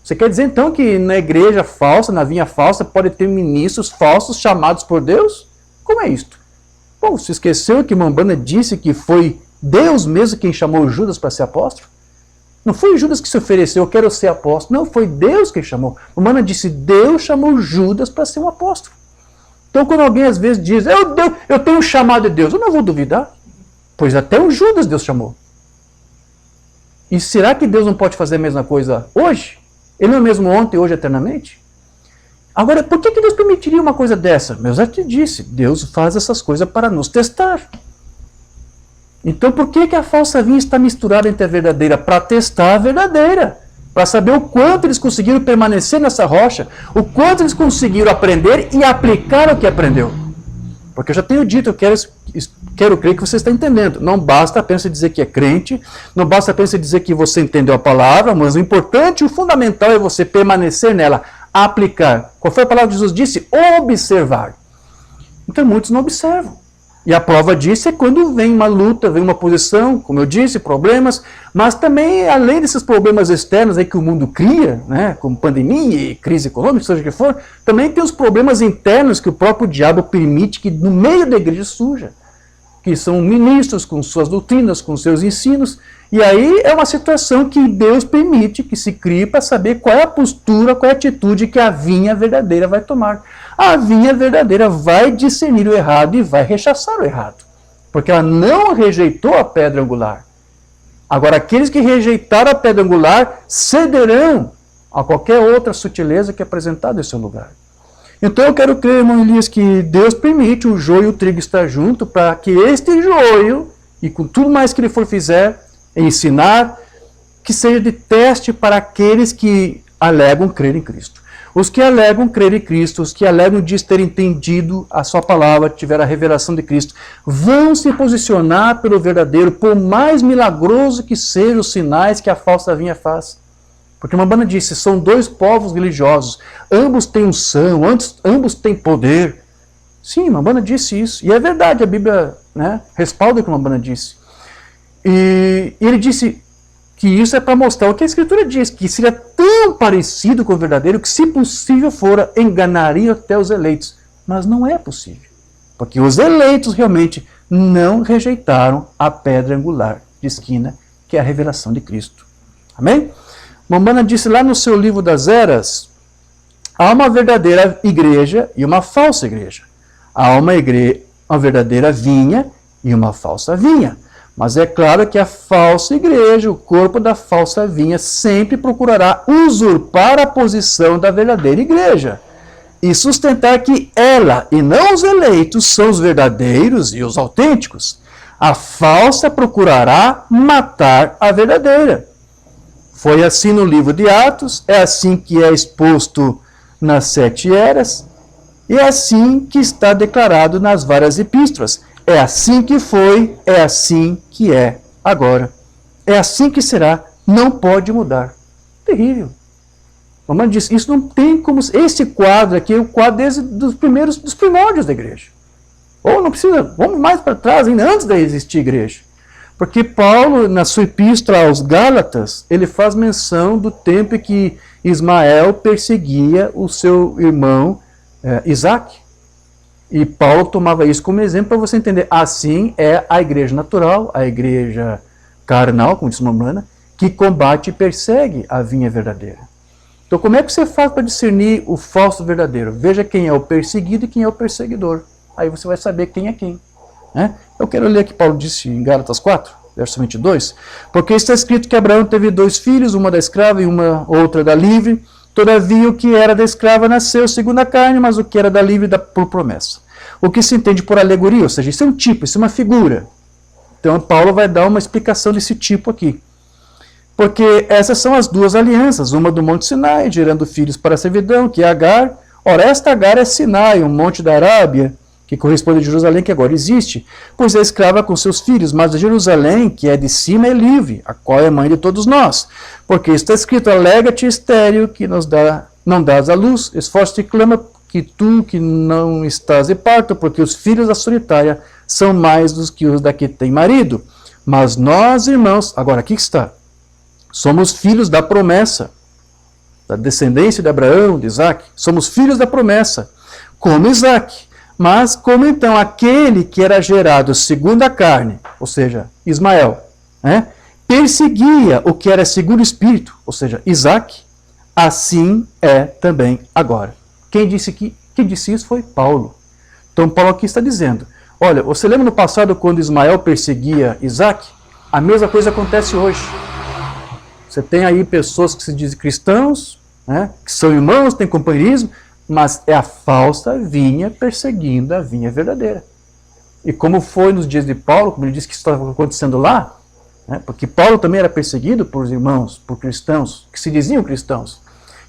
Você quer dizer então que na igreja falsa, na vinha falsa, pode ter ministros falsos chamados por Deus? Como é isto? Bom, você esqueceu que Mambana disse que foi Deus mesmo quem chamou Judas para ser apóstolo? Não foi Judas que se ofereceu, eu quero ser apóstolo. Não, foi Deus quem chamou. Mambana disse, Deus chamou Judas para ser um apóstolo. Então quando alguém às vezes diz, eu tenho um chamado de Deus, eu não vou duvidar. Pois até o Judas Deus chamou. E será que Deus não pode fazer a mesma coisa hoje? Ele não é mesmo ontem, hoje, eternamente? Agora, por que Deus permitiria uma coisa dessa? Eu já te disse, Deus faz essas coisas para nos testar. Então por que a falsa vinha está misturada entre a verdadeira? Para testar a verdadeira. Para saber o quanto eles conseguiram permanecer nessa rocha, o quanto eles conseguiram aprender e aplicar o que aprendeu. Porque eu já tenho dito, eu quero crer que você está entendendo. Não basta apenas dizer que é crente, não basta apenas dizer que você entendeu a palavra, mas o importante, o fundamental é você permanecer nela, aplicar. Qual foi a palavra que Jesus disse? Observar. Então muitos não observam. E a prova disso é quando vem uma luta, vem uma posição, como eu disse, problemas, mas também, além desses problemas externos aí que o mundo cria, né, como pandemia e crise econômica, seja o que for, também tem os problemas internos que o próprio diabo permite que no meio da igreja surja, que são ministros com suas doutrinas, com seus ensinos, e aí é uma situação que Deus permite que se crie para saber qual é a postura, qual é a atitude que a vinha verdadeira vai tomar. A vinha verdadeira vai discernir o errado e vai rechaçar o errado, porque ela não rejeitou a pedra angular. Agora, aqueles que rejeitaram a pedra angular cederão a qualquer outra sutileza que é apresentada em seu lugar. Então eu quero crer, irmão Elias, que Deus permite o joio e o trigo estar junto para que este joio, e com tudo mais que ele for fizer, ensinar, que seja de teste para aqueles que alegam crer em Cristo. Os que alegam crer em Cristo, os que alegam de ter entendido a sua palavra, tiver a revelação de Cristo, vão se posicionar pelo verdadeiro, por mais milagroso que sejam os sinais que a falsa vinha faz. Porque Mambana disse, são dois povos religiosos, ambos têm unção, ambos têm poder. Sim, Mambana disse isso, e é verdade, a Bíblia, né, respalda o que Mambana disse. E ele disse que isso é para mostrar o que a Escritura diz, que seria tão parecido com o verdadeiro que, se possível fora, enganaria até os eleitos. Mas não é possível, porque os eleitos realmente não rejeitaram a pedra angular de esquina, que é a revelação de Cristo. Amém? Mambana disse lá no seu livro das Eras, há uma verdadeira igreja e uma falsa igreja. Há uma verdadeira vinha e uma falsa vinha. Mas é claro que a falsa igreja, o corpo da falsa vinha, sempre procurará usurpar a posição da verdadeira igreja e sustentar que ela, e não os eleitos, são os verdadeiros e os autênticos. A falsa procurará matar a verdadeira. Foi assim no livro de Atos, é assim que é exposto nas 7 eras, e é assim que está declarado nas várias epístolas. É assim que foi, é assim que é agora. É assim que será, não pode mudar. Terrível. A mamãe disse, isso não tem como... Esse quadro aqui é o quadro dos primórdios da igreja. Ou não precisa, vamos mais para trás, ainda antes de existir igreja. Porque Paulo, na sua epístola aos Gálatas, ele faz menção do tempo em que Ismael perseguia o seu irmão Isaac. E Paulo tomava isso como exemplo para você entender. Assim é a igreja natural, a igreja carnal, como disse Mambana, que combate e persegue a vinha verdadeira. Então como é que você faz para discernir o falso do verdadeiro? Veja quem é o perseguido e quem é o perseguidor. Aí você vai saber quem é quem. Né? Eu quero ler que Paulo disse em Gálatas 4, verso 22. Porque está escrito que Abraão teve 2 filhos, uma da escrava e uma outra da livre. Todavia, o que era da escrava nasceu segundo a carne, mas o que era da livre por promessa. O que se entende por alegoria, ou seja, isso é um tipo, isso é uma figura. Então Paulo vai dar uma explicação desse tipo aqui. Porque essas são as duas alianças, uma do Monte Sinai, gerando filhos para a servidão, que é Agar. Ora, esta Agar é Sinai, um monte da Arábia, que corresponde a Jerusalém, que agora existe, pois é escrava com seus filhos, mas a Jerusalém, que é de cima, é livre, a qual é mãe de todos nós. Porque está escrito, alega-te estéril, que não dás a luz, esforça-te e clama, que tu que não estás de parto, porque os filhos da solitária são mais dos que os da que tem marido. Mas nós, irmãos, agora aqui está, somos filhos da promessa, da descendência de Abraão, de Isaac, somos filhos da promessa, como Isaac. Mas como então aquele que era gerado segundo a carne, ou seja, Ismael, perseguia o que era segundo o Espírito, ou seja, Isaac, assim é também agora. Quem disse isso foi Paulo. Então Paulo aqui está dizendo, olha, você lembra no passado quando Ismael perseguia Isaac? A mesma coisa acontece hoje. Você tem aí pessoas que se dizem cristãos, que são irmãos, têm companheirismo, mas é a falsa vinha perseguindo a vinha verdadeira. E como foi nos dias de Paulo, como ele disse que isso estava acontecendo lá, porque Paulo também era perseguido por irmãos, por cristãos, que se diziam cristãos,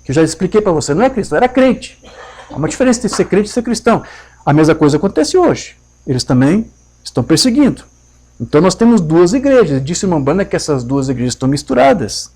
que eu já expliquei para você, não é cristão, era crente. Há uma diferença de ser crente e ser cristão. A mesma coisa acontece hoje. Eles também estão perseguindo. Então nós temos duas igrejas. Disse o irmão Banda que essas duas igrejas estão misturadas.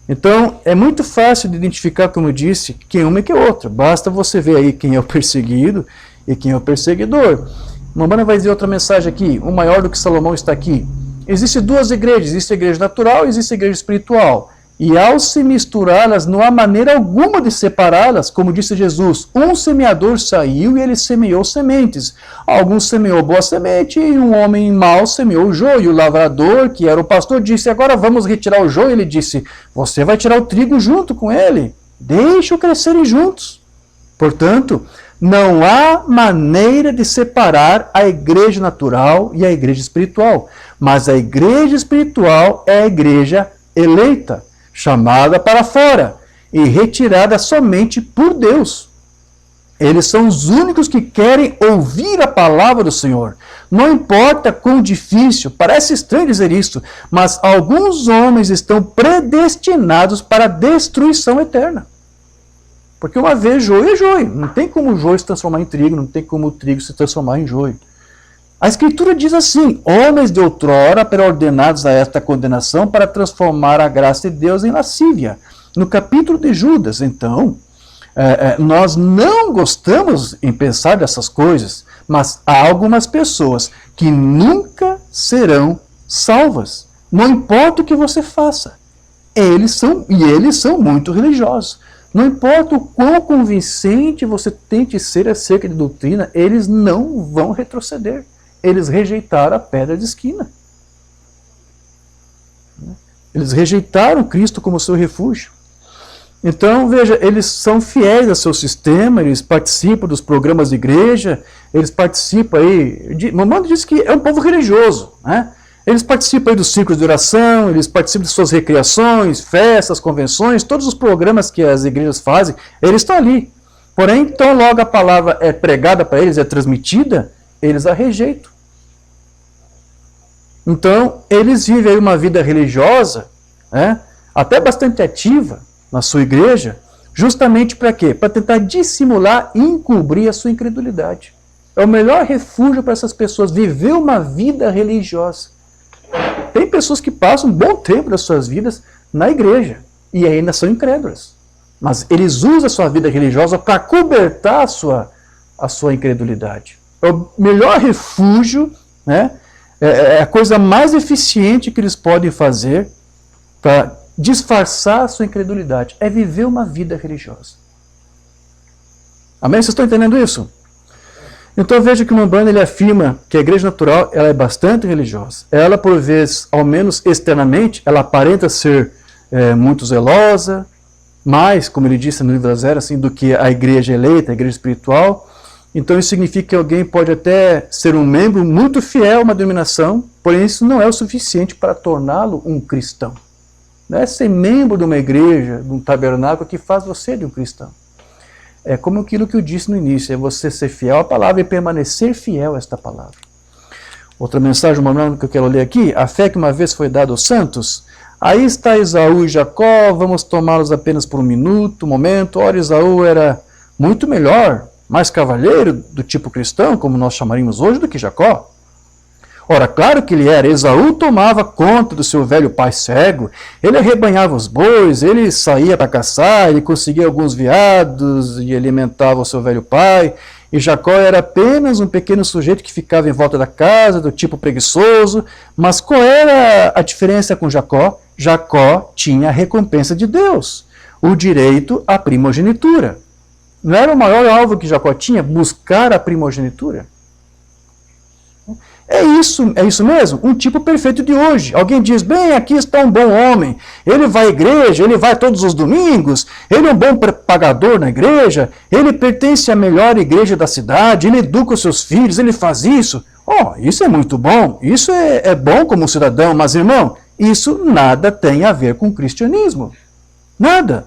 Então, é muito fácil de identificar, como eu disse, quem uma e quem outra. Basta você ver aí quem é o perseguido e quem é o perseguidor. Mambana vai dizer outra mensagem aqui, o maior do que Salomão está aqui. Existem duas igrejas, existe a igreja natural e existe a igreja espiritual. E ao se misturá-las, não há maneira alguma de separá-las, como disse Jesus. Um semeador saiu e ele semeou sementes. Algum semeou boa semente e um homem mau semeou o joio. O lavrador, que era o pastor, disse, agora vamos retirar o joio. Ele disse, você vai tirar o trigo junto com ele. Deixa-o crescerem juntos. Portanto, não há maneira de separar a igreja natural e a igreja espiritual. Mas a igreja espiritual é a igreja eleita, chamada para fora e retirada somente por Deus. Eles são os únicos que querem ouvir a palavra do Senhor. Não importa quão difícil, parece estranho dizer isso, mas alguns homens estão predestinados para a destruição eterna. Porque uma vez joio é joio. Não tem como o joio se transformar em trigo, não tem como o trigo se transformar em joio. A Escritura diz assim, homens de outrora pré-ordenados a esta condenação para transformar a graça de Deus em lascívia. No capítulo de Judas, então, nós não gostamos em pensar dessas coisas, mas há algumas pessoas que nunca serão salvas. Não importa o que você faça. Eles são muito religiosos. Não importa o quão convincente você tente ser acerca de doutrina, eles não vão retroceder. Eles rejeitaram a pedra de esquina. Eles rejeitaram Cristo como seu refúgio. Então, veja, eles são fiéis ao seu sistema, eles participam dos programas de igreja, eles participam aí... Mamãe diz que é um povo religioso, né? Eles participam aí dos círculos de oração, eles participam de suas recreações, festas, convenções, todos os programas que as igrejas fazem, eles estão ali. Porém, então, logo a palavra é pregada para eles, é transmitida, eles a rejeitam. Então, eles vivem aí uma vida religiosa, até bastante ativa na sua igreja, justamente para quê? Para tentar dissimular e encobrir a sua incredulidade. É o melhor refúgio para essas pessoas, viver uma vida religiosa. Tem pessoas que passam um bom tempo das suas vidas na igreja e ainda são incrédulas. Mas eles usam a sua vida religiosa para cobertar a sua incredulidade. É o melhor refúgio, é a coisa mais eficiente que eles podem fazer para disfarçar a sua incredulidade. É viver uma vida religiosa. Amém? Vocês estão entendendo isso? Então veja que o Umbanda ele afirma que a igreja natural ela é bastante religiosa. Ela, por vezes, ao menos externamente, ela aparenta ser muito zelosa, mais, como ele disse no livro da Zero, assim, do que a igreja eleita, a igreja espiritual. Então isso significa que alguém pode até ser um membro muito fiel a uma denominação, porém isso não é o suficiente para torná-lo um cristão. Não é ser membro de uma igreja, de um tabernáculo, que faz você de um cristão. É como aquilo que eu disse no início, é você ser fiel à palavra e permanecer fiel a esta palavra. Outra mensagem mormônica que eu quero ler aqui, a fé que uma vez foi dada aos santos. Aí está Esaú e Jacó, vamos tomá-los apenas por um momento. Ora, Esaú era muito melhor, mais cavalheiro, do tipo cristão, como nós chamaríamos hoje, do que Jacó. Ora, claro que ele era. Esaú tomava conta do seu velho pai cego, ele arrebanhava os bois, ele saía para caçar, ele conseguia alguns veados e alimentava o seu velho pai. E Jacó era apenas um pequeno sujeito que ficava em volta da casa, do tipo preguiçoso. Mas qual era a diferença com Jacó? Jacó tinha a recompensa de Deus, o direito à primogenitura. Não era o maior alvo que Jacó tinha? Buscar a primogenitura? É isso mesmo, um tipo perfeito de hoje. Alguém diz, bem, aqui está um bom homem, ele vai à igreja, ele vai todos os domingos, ele é um bom pagador na igreja, ele pertence à melhor igreja da cidade, ele educa os seus filhos, ele faz isso. Isso é muito bom, isso é bom como cidadão, mas irmão, isso nada tem a ver com o cristianismo. Nada.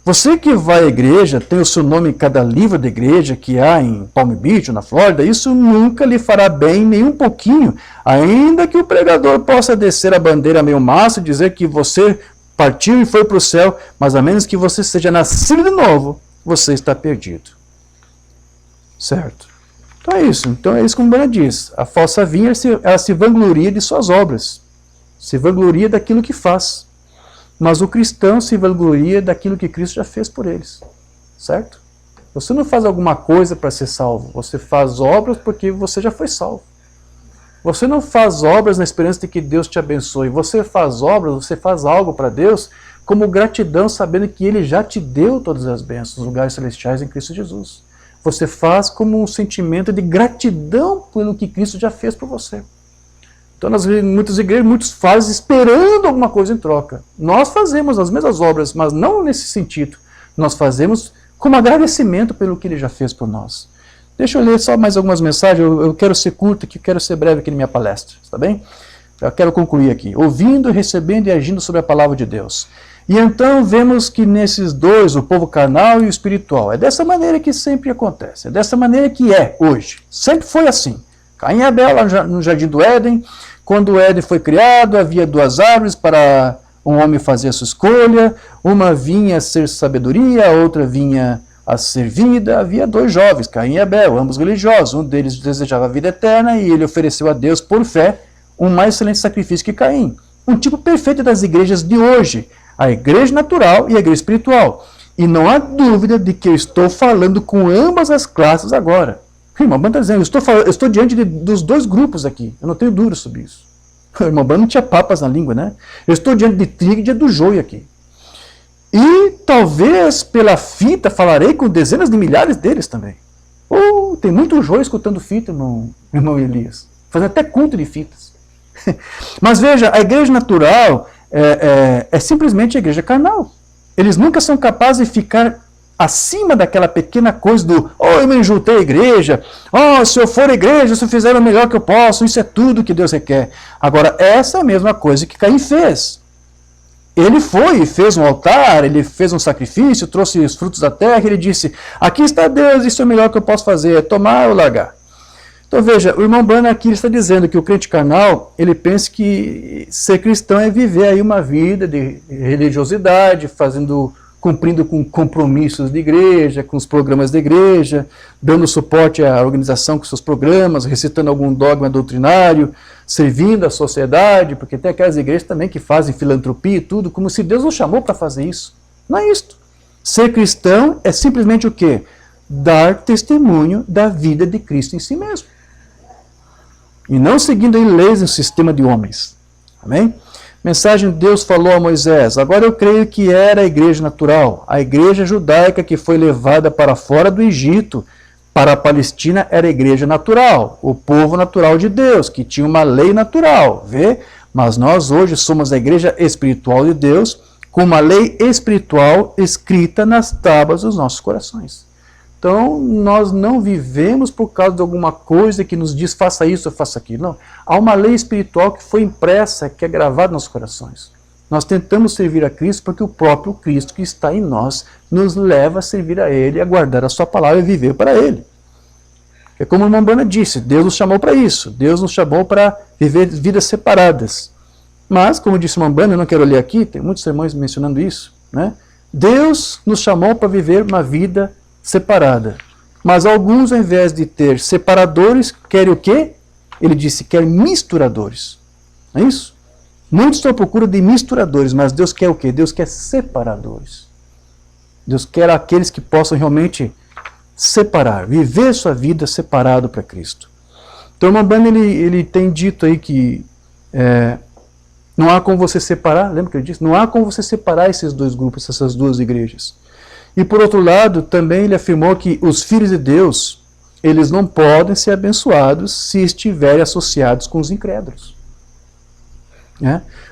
Você que vai à igreja, tem o seu nome em cada livro da igreja que há em Palm Beach, ou na Flórida, isso nunca lhe fará bem nem um pouquinho, ainda que o pregador possa descer a bandeira meio massa e dizer que você partiu e foi para o céu, mas a menos que você seja nascido de novo, você está perdido. Certo? Então é isso como Bana diz, a falsa vinha, ela se vangloria de suas obras, se vangloria daquilo que faz. Mas o cristão se vangloria daquilo que Cristo já fez por eles. Certo? Você não faz alguma coisa para ser salvo. Você faz obras porque você já foi salvo. Você não faz obras na esperança de que Deus te abençoe. Você faz obras, você faz algo para Deus como gratidão, sabendo que Ele já te deu todas as bênçãos, os lugares celestiais em Cristo Jesus. Você faz como um sentimento de gratidão pelo que Cristo já fez por você. Então, nas muitas igrejas, muitos fazem esperando alguma coisa em troca. Nós fazemos as mesmas obras, mas não nesse sentido. Nós fazemos como agradecimento pelo que Ele já fez por nós. Deixa eu ler só mais algumas mensagens. Eu quero ser curto aqui, eu quero ser breve aqui na minha palestra. Está bem? Eu quero concluir aqui. Ouvindo, recebendo e agindo sobre a palavra de Deus. E então vemos que nesses dois, o povo carnal e o espiritual, é dessa maneira que sempre acontece. É dessa maneira que é hoje. Sempre foi assim. Caim e Abel, lá no Jardim do Éden. Quando o Éden foi criado, havia duas árvores para um homem fazer a sua escolha. Uma vinha a ser sabedoria, a outra vinha a ser vida. Havia dois jovens, Caim e Abel, ambos religiosos. Um deles desejava a vida eterna e ele ofereceu a Deus, por fé, um mais excelente sacrifício que Caim. Um tipo perfeito das igrejas de hoje. A igreja natural e a igreja espiritual. E não há dúvida de que eu estou falando com ambas as classes agora. O irmão Bana está dizendo, eu estou diante dos dois grupos aqui. Eu não tenho dúvida sobre isso. O irmão Bana não tinha papas na língua, né? Eu estou diante de trigo e diante do joio aqui. E talvez pela fita falarei com dezenas de milhares deles também. Tem muito joio escutando fita, irmão Elias. Fazendo até culto de fitas. Mas veja, a igreja natural é simplesmente a igreja carnal. Eles nunca são capazes de ficar acima daquela pequena coisa do eu me juntei à igreja, se eu for à igreja, se eu fizer o melhor que eu posso, isso é tudo que Deus requer. Agora, essa é a mesma coisa que Caim fez. Ele foi e fez um altar, ele fez um sacrifício, trouxe os frutos da terra, ele disse, aqui está Deus, isso é o melhor que eu posso fazer, é tomar ou largar. Então veja, o irmão Bana aqui está dizendo que o crente carnal, ele pensa que ser cristão é viver aí uma vida de religiosidade, cumprindo com compromissos de igreja, com os programas da igreja, dando suporte à organização com seus programas, recitando algum dogma doutrinário, servindo à sociedade, porque tem aquelas igrejas também que fazem filantropia e tudo, como se Deus nos chamou para fazer isso. Não é isto. Ser cristão é simplesmente o quê? Dar testemunho da vida de Cristo em si mesmo. E não seguindo em leis e um sistema de homens. Amém? Mensagem de Deus falou a Moisés, agora eu creio que era a igreja natural, a igreja judaica que foi levada para fora do Egito, para a Palestina era a igreja natural, o povo natural de Deus, que tinha uma lei natural, vê? Mas nós hoje somos a igreja espiritual de Deus, com uma lei espiritual escrita nas tábuas dos nossos corações. Então, nós não vivemos por causa de alguma coisa que nos diz faça isso ou faça aquilo. Não. Há uma lei espiritual que foi impressa, que é gravada nos nossos corações. Nós tentamos servir a Cristo porque o próprio Cristo que está em nós nos leva a servir a Ele, a guardar a sua palavra e viver para Ele. É como o Mambana disse, Deus nos chamou para isso. Deus nos chamou para viver vidas separadas. Mas, como disse o Mambana, eu não quero ler aqui, tem muitos sermões mencionando isso, né? Deus nos chamou para viver uma vida separada. Mas alguns, ao invés de ter separadores, querem o quê? Ele disse, quer misturadores. Não é isso? Muitos estão à procura de misturadores, mas Deus quer o quê? Deus quer separadores. Deus quer aqueles que possam realmente separar, viver sua vida separado para Cristo. Então o Mambana ele tem dito aí que não há como você separar, lembra que ele disse? Não há como você separar esses dois grupos, essas duas igrejas. E por outro lado, também ele afirmou que os filhos de Deus, eles não podem ser abençoados se estiverem associados com os incrédulos.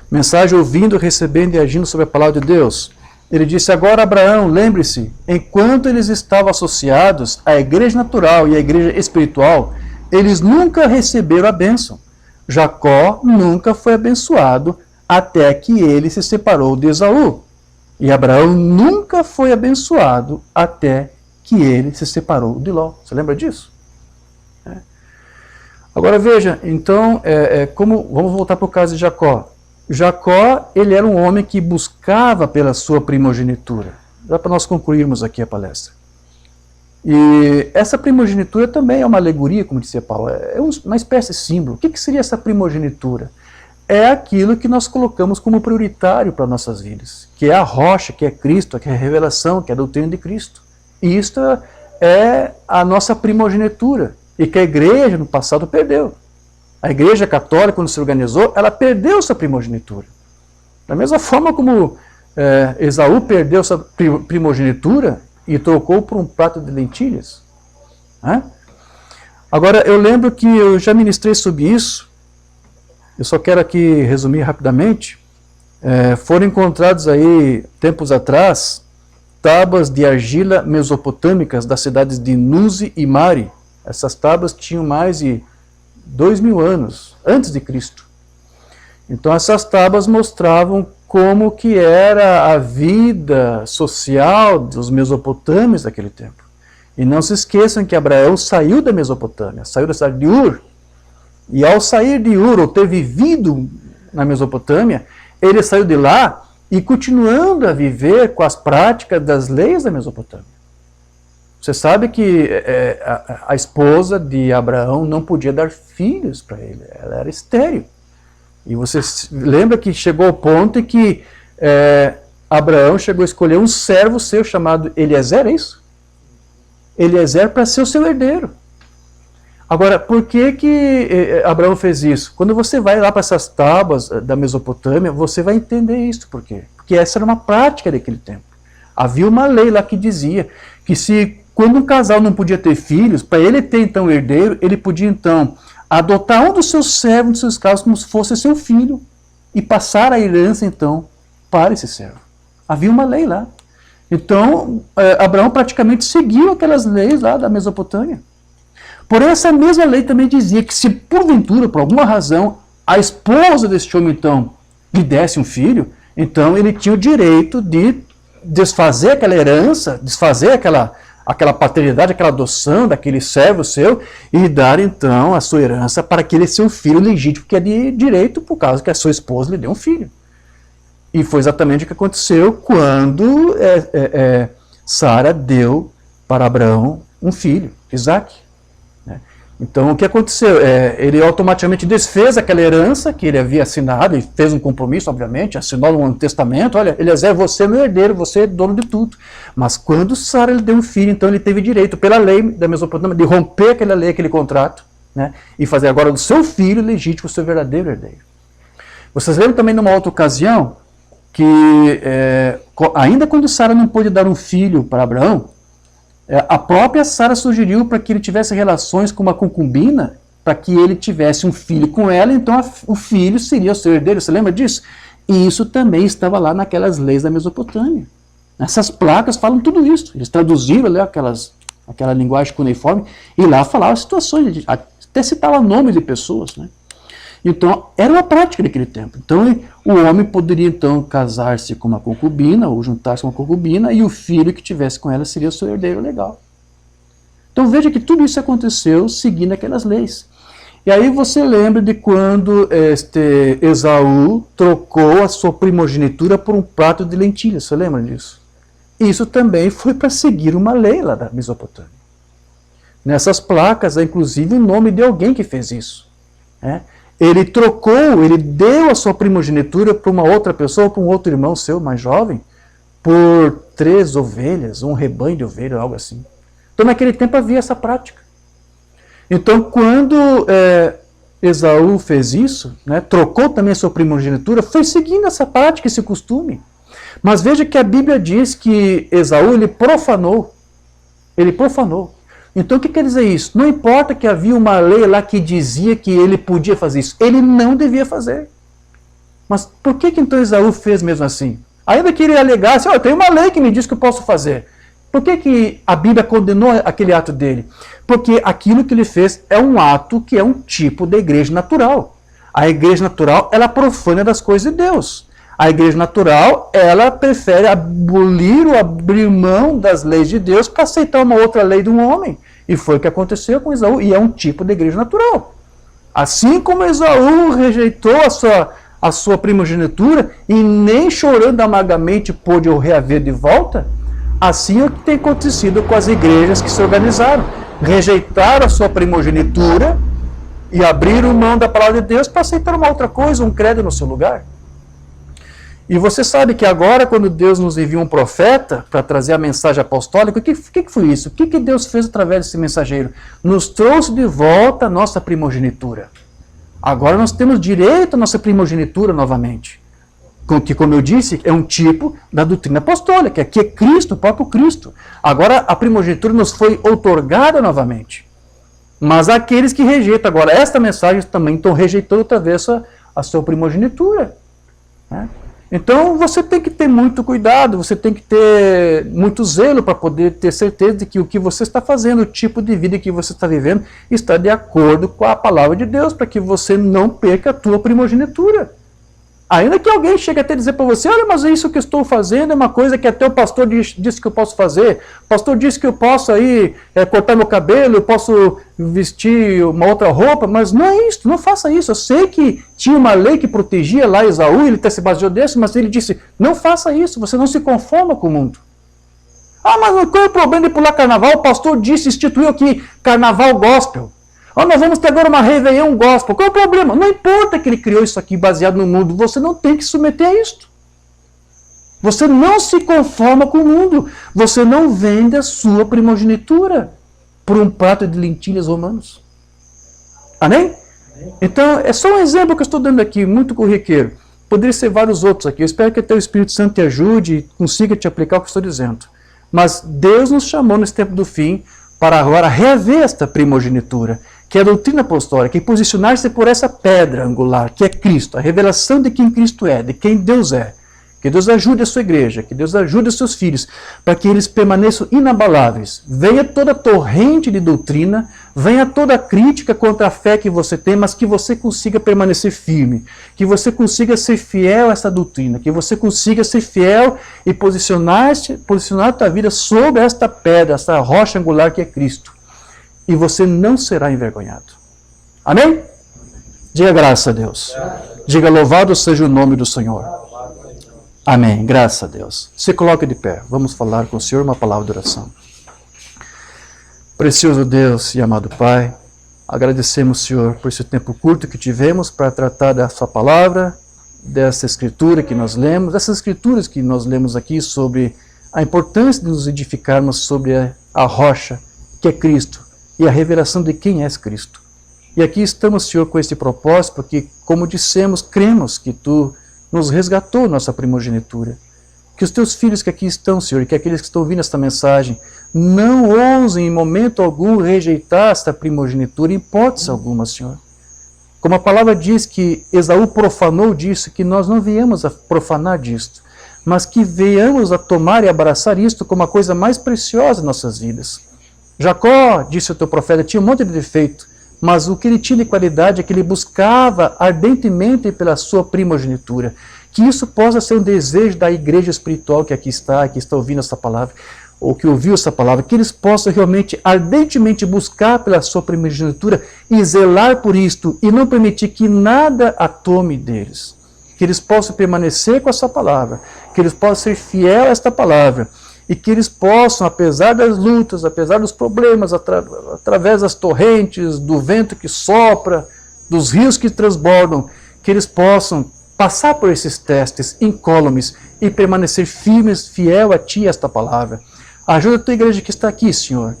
Mensagem ouvindo, recebendo e agindo sobre a palavra de Deus. Ele disse, agora Abraão, lembre-se, enquanto eles estavam associados à igreja natural e à igreja espiritual, eles nunca receberam a bênção. Jacó nunca foi abençoado até que ele se separou de Esaú. E Abraão nunca foi abençoado até que ele se separou de Ló. Você lembra disso? Agora veja, então, vamos voltar para o caso de Jacó. Jacó, ele era um homem que buscava pela sua primogenitura. Dá para nós concluirmos aqui a palestra. E essa primogenitura também é uma alegoria, como dizia Paulo, é uma espécie de símbolo. O que seria essa primogenitura? É aquilo que nós colocamos como prioritário para nossas vidas, que é a rocha, que é Cristo, que é a revelação, que é a doutrina de Cristo. E isto é a nossa primogenitura, e que a igreja no passado perdeu. A igreja católica, quando se organizou, ela perdeu sua primogenitura. Da mesma forma como Esaú perdeu sua primogenitura e trocou por um prato de lentilhas. Agora, eu lembro que eu já ministrei sobre isso, eu só quero aqui resumir rapidamente. Foram encontrados aí, tempos atrás, tábuas de argila mesopotâmicas das cidades de Nuzi e Mari. Essas tábuas tinham mais de 2000 anos antes de Cristo. Então essas tábuas mostravam como que era a vida social dos mesopotâmios daquele tempo. E não se esqueçam que Abraão saiu da Mesopotâmia, saiu da cidade de Ur. E ao sair de Ur, ou ter vivido na Mesopotâmia, ele saiu de lá e continuando a viver com as práticas das leis da Mesopotâmia. Você sabe que a esposa de Abraão não podia dar filhos para ele, ela era estéril. E você lembra que chegou ao ponto em que Abraão chegou a escolher um servo seu chamado Eliezer, é isso? Eliezer para ser o seu herdeiro. Agora, por que Abraão fez isso? Quando você vai lá para essas tábuas da Mesopotâmia, você vai entender isso. Por quê? Porque essa era uma prática daquele tempo. Havia uma lei lá que dizia que quando um casal não podia ter filhos, para ele ter então um herdeiro, ele podia então adotar um dos seus servos, um dos seus escravos, como se fosse seu filho, e passar a herança então para esse servo. Havia uma lei lá. Então, Abraão praticamente seguiu aquelas leis lá da Mesopotâmia. Porém, essa mesma lei também dizia que se porventura, por alguma razão, a esposa desse homem então lhe desse um filho, então ele tinha o direito de desfazer aquela herança, desfazer aquela paternidade, aquela adoção daquele servo seu e dar então a sua herança para aquele seu filho legítimo, que é de direito por causa que a sua esposa lhe deu um filho. E foi exatamente o que aconteceu quando Sara deu para Abraão um filho, Isaac. Então o que aconteceu? Ele automaticamente desfez aquela herança que ele havia assinado, e fez um compromisso, obviamente, assinou um testamento, olha, Eliezer, você é meu herdeiro, você é dono de tudo. Mas quando Sara lhe deu um filho, então ele teve direito, pela lei da Mesopotâmia, de romper aquela lei, aquele contrato, né, e fazer agora do seu filho legítimo o seu verdadeiro herdeiro. Vocês lembram também numa outra ocasião, que ainda quando Sara não pôde dar um filho para Abraão, a própria Sara sugeriu para que ele tivesse relações com uma concubina, para que ele tivesse um filho com ela, então o filho seria o seu herdeiro. Você lembra disso? E isso também estava lá naquelas leis da Mesopotâmia. Essas placas falam tudo isso. Eles traduziram ali aquela linguagem cuneiforme e lá falavam situações, até citavam nomes de pessoas, né? Então, era uma prática daquele tempo. Então, o homem poderia, então, casar-se com uma concubina, ou juntar-se com uma concubina, e o filho que tivesse com ela seria o seu herdeiro legal. Então veja que tudo isso aconteceu seguindo aquelas leis. E aí você lembra de quando Esaú trocou a sua primogenitura por um prato de lentilhas, você lembra disso? Isso também foi para seguir uma lei lá da Mesopotâmia. Nessas placas há inclusive o nome de alguém que fez isso. Né? Ele trocou, ele deu a sua primogenitura para uma outra pessoa, para um outro irmão seu mais jovem, por 3 ovelhas, um rebanho de ovelhas, algo assim. Então naquele tempo havia essa prática. Então quando Esaú fez isso, né, trocou também a sua primogenitura, foi seguindo essa prática, esse costume. Mas veja que a Bíblia diz que Esaú, ele profanou. Ele profanou. Então o que quer dizer isso? Não importa que havia uma lei lá que dizia que ele podia fazer isso. Ele não devia fazer. Mas por que então Esaú fez mesmo assim? Ainda que ele alegasse, eu tenho uma lei que me diz que eu posso fazer. Por que a Bíblia condenou aquele ato dele? Porque aquilo que ele fez é um ato que é um tipo da igreja natural. A igreja natural, ela profana das coisas de Deus. A igreja natural, ela prefere abolir ou abrir mão das leis de Deus para aceitar uma outra lei de um homem. E foi o que aconteceu com Esaú, e é um tipo de igreja natural. Assim como Esaú rejeitou a sua primogenitura e nem chorando amargamente pôde o reaver de volta, assim é o que tem acontecido com as igrejas que se organizaram. Rejeitaram a sua primogenitura e abriram mão da palavra de Deus para aceitar uma outra coisa, um credo no seu lugar. E você sabe que agora, quando Deus nos envia um profeta para trazer a mensagem apostólica, o que foi isso? O que Deus fez através desse mensageiro? Nos trouxe de volta a nossa primogenitura. Agora nós temos direito à nossa primogenitura novamente. Que, como eu disse, é um tipo da doutrina apostólica, que é Cristo, o próprio Cristo. Agora a primogenitura nos foi outorgada novamente. Mas aqueles que rejeitam agora esta mensagem também estão rejeitando outra vez a sua primogenitura. Né? Então você tem que ter muito cuidado, você tem que ter muito zelo para poder ter certeza de que o que você está fazendo, o tipo de vida que você está vivendo, está de acordo com a palavra de Deus, para que você não perca a tua primogenitura. Ainda que alguém chegue até dizer para você, olha, mas isso que eu estou fazendo é uma coisa que até o pastor disse que eu posso fazer. O pastor disse que eu posso aí cortar meu cabelo, eu posso vestir uma outra roupa, mas não é isso, não faça isso. Eu sei que tinha uma lei que protegia lá Esaú, ele até se baseou desse, mas ele disse, não faça isso, você não se conforma com o mundo. Ah, mas qual é o problema de pular carnaval? O pastor disse, instituiu aqui carnaval gospel. Nós vamos ter agora uma Réveillon gospel. Qual é o problema? Não importa que ele criou isso aqui baseado no mundo, você não tem que se submeter a isto. Você não se conforma com o mundo. Você não vende a sua primogenitura por um prato de lentilhas romanos. Amém? Então, é só um exemplo que eu estou dando aqui, muito corriqueiro. Poderia ser vários outros aqui. Eu espero que o teu Espírito Santo te ajude e consiga te aplicar o que eu estou dizendo. Mas Deus nos chamou nesse tempo do fim para agora rever esta primogenitura, que é a doutrina apostólica, e posicionar-se por essa pedra angular, que é Cristo, a revelação de quem Cristo é, de quem Deus é. Que Deus ajude a sua igreja, que Deus ajude os seus filhos, para que eles permaneçam inabaláveis. Venha toda a torrente de doutrina, venha toda a crítica contra a fé que você tem, mas que você consiga permanecer firme, que você consiga ser fiel a essa doutrina, que você consiga ser fiel e posicionar a tua vida sobre esta pedra, esta rocha angular que é Cristo. E você não será envergonhado. Amém? Diga graças a Deus. Diga louvado seja o nome do Senhor. Amém. Graças a Deus. Se coloque de pé. Vamos falar com o Senhor uma palavra de oração. Precioso Deus e amado Pai, agradecemos, Senhor, por esse tempo curto que tivemos para tratar da sua palavra, dessa escritura que nós lemos, dessas escrituras que nós lemos aqui sobre a importância de nos edificarmos sobre a rocha que é Cristo e a revelação de quem é Cristo. E aqui estamos, Senhor, com esse propósito, porque, como dissemos, cremos que Tu nos resgatou nossa primogenitura. Que os Teus filhos que aqui estão, Senhor, e que aqueles que estão ouvindo esta mensagem, não ousem em momento algum rejeitar esta primogenitura, em hipótese alguma, Senhor. Como a palavra diz que Esaú profanou disso, que nós não viemos a profanar disto, mas que venhamos a tomar e abraçar isto como a coisa mais preciosa em nossas vidas. Jacó, disse o teu profeta, tinha um monte de defeito, mas o que ele tinha de qualidade é que ele buscava ardentemente pela sua primogenitura. Que isso possa ser um desejo da igreja espiritual que aqui está ouvindo essa palavra, ou que ouviu essa palavra, que eles possam realmente, ardentemente buscar pela sua primogenitura e zelar por isto, e não permitir que nada a tome deles. Que eles possam permanecer com essa palavra, que eles possam ser fiéis a esta palavra, e que eles possam, apesar das lutas, apesar dos problemas, através das torrentes, do vento que sopra, dos rios que transbordam, que eles possam passar por esses testes incólumes e permanecer firmes, fiel a Ti, esta palavra. Ajuda a Tua igreja que está aqui, Senhor,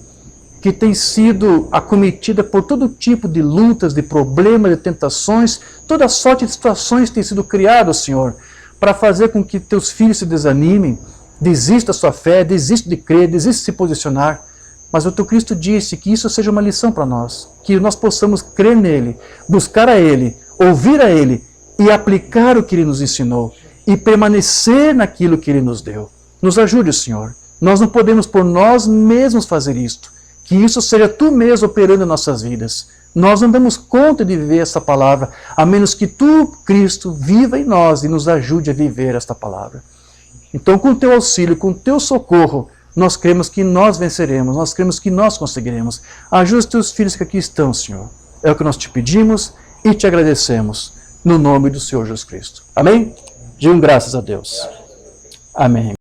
que tem sido acometida por todo tipo de lutas, de problemas, de tentações, toda sorte de situações têm sido criadas, Senhor, para fazer com que Teus filhos se desanimem, desistam da sua fé, desistam de crer, desistam de se posicionar. Mas o Teu Cristo disse que isso seja uma lição para nós, que nós possamos crer nele, buscar a Ele, ouvir a Ele e aplicar o que Ele nos ensinou e permanecer naquilo que Ele nos deu. Nos ajude, Senhor. Nós não podemos por nós mesmos fazer isto. Que isso seja Tu mesmo operando em nossas vidas. Nós não damos conta de viver essa palavra, a menos que Tu, Cristo, viva em nós e nos ajude a viver esta palavra. Então, com Teu auxílio, com Teu socorro, nós cremos que nós venceremos, nós cremos que nós conseguiremos. Ajuda os Teus filhos que aqui estão, Senhor. É o que nós Te pedimos e Te agradecemos, no nome do Senhor Jesus Cristo. Amém? Digam graças a Deus. Amém.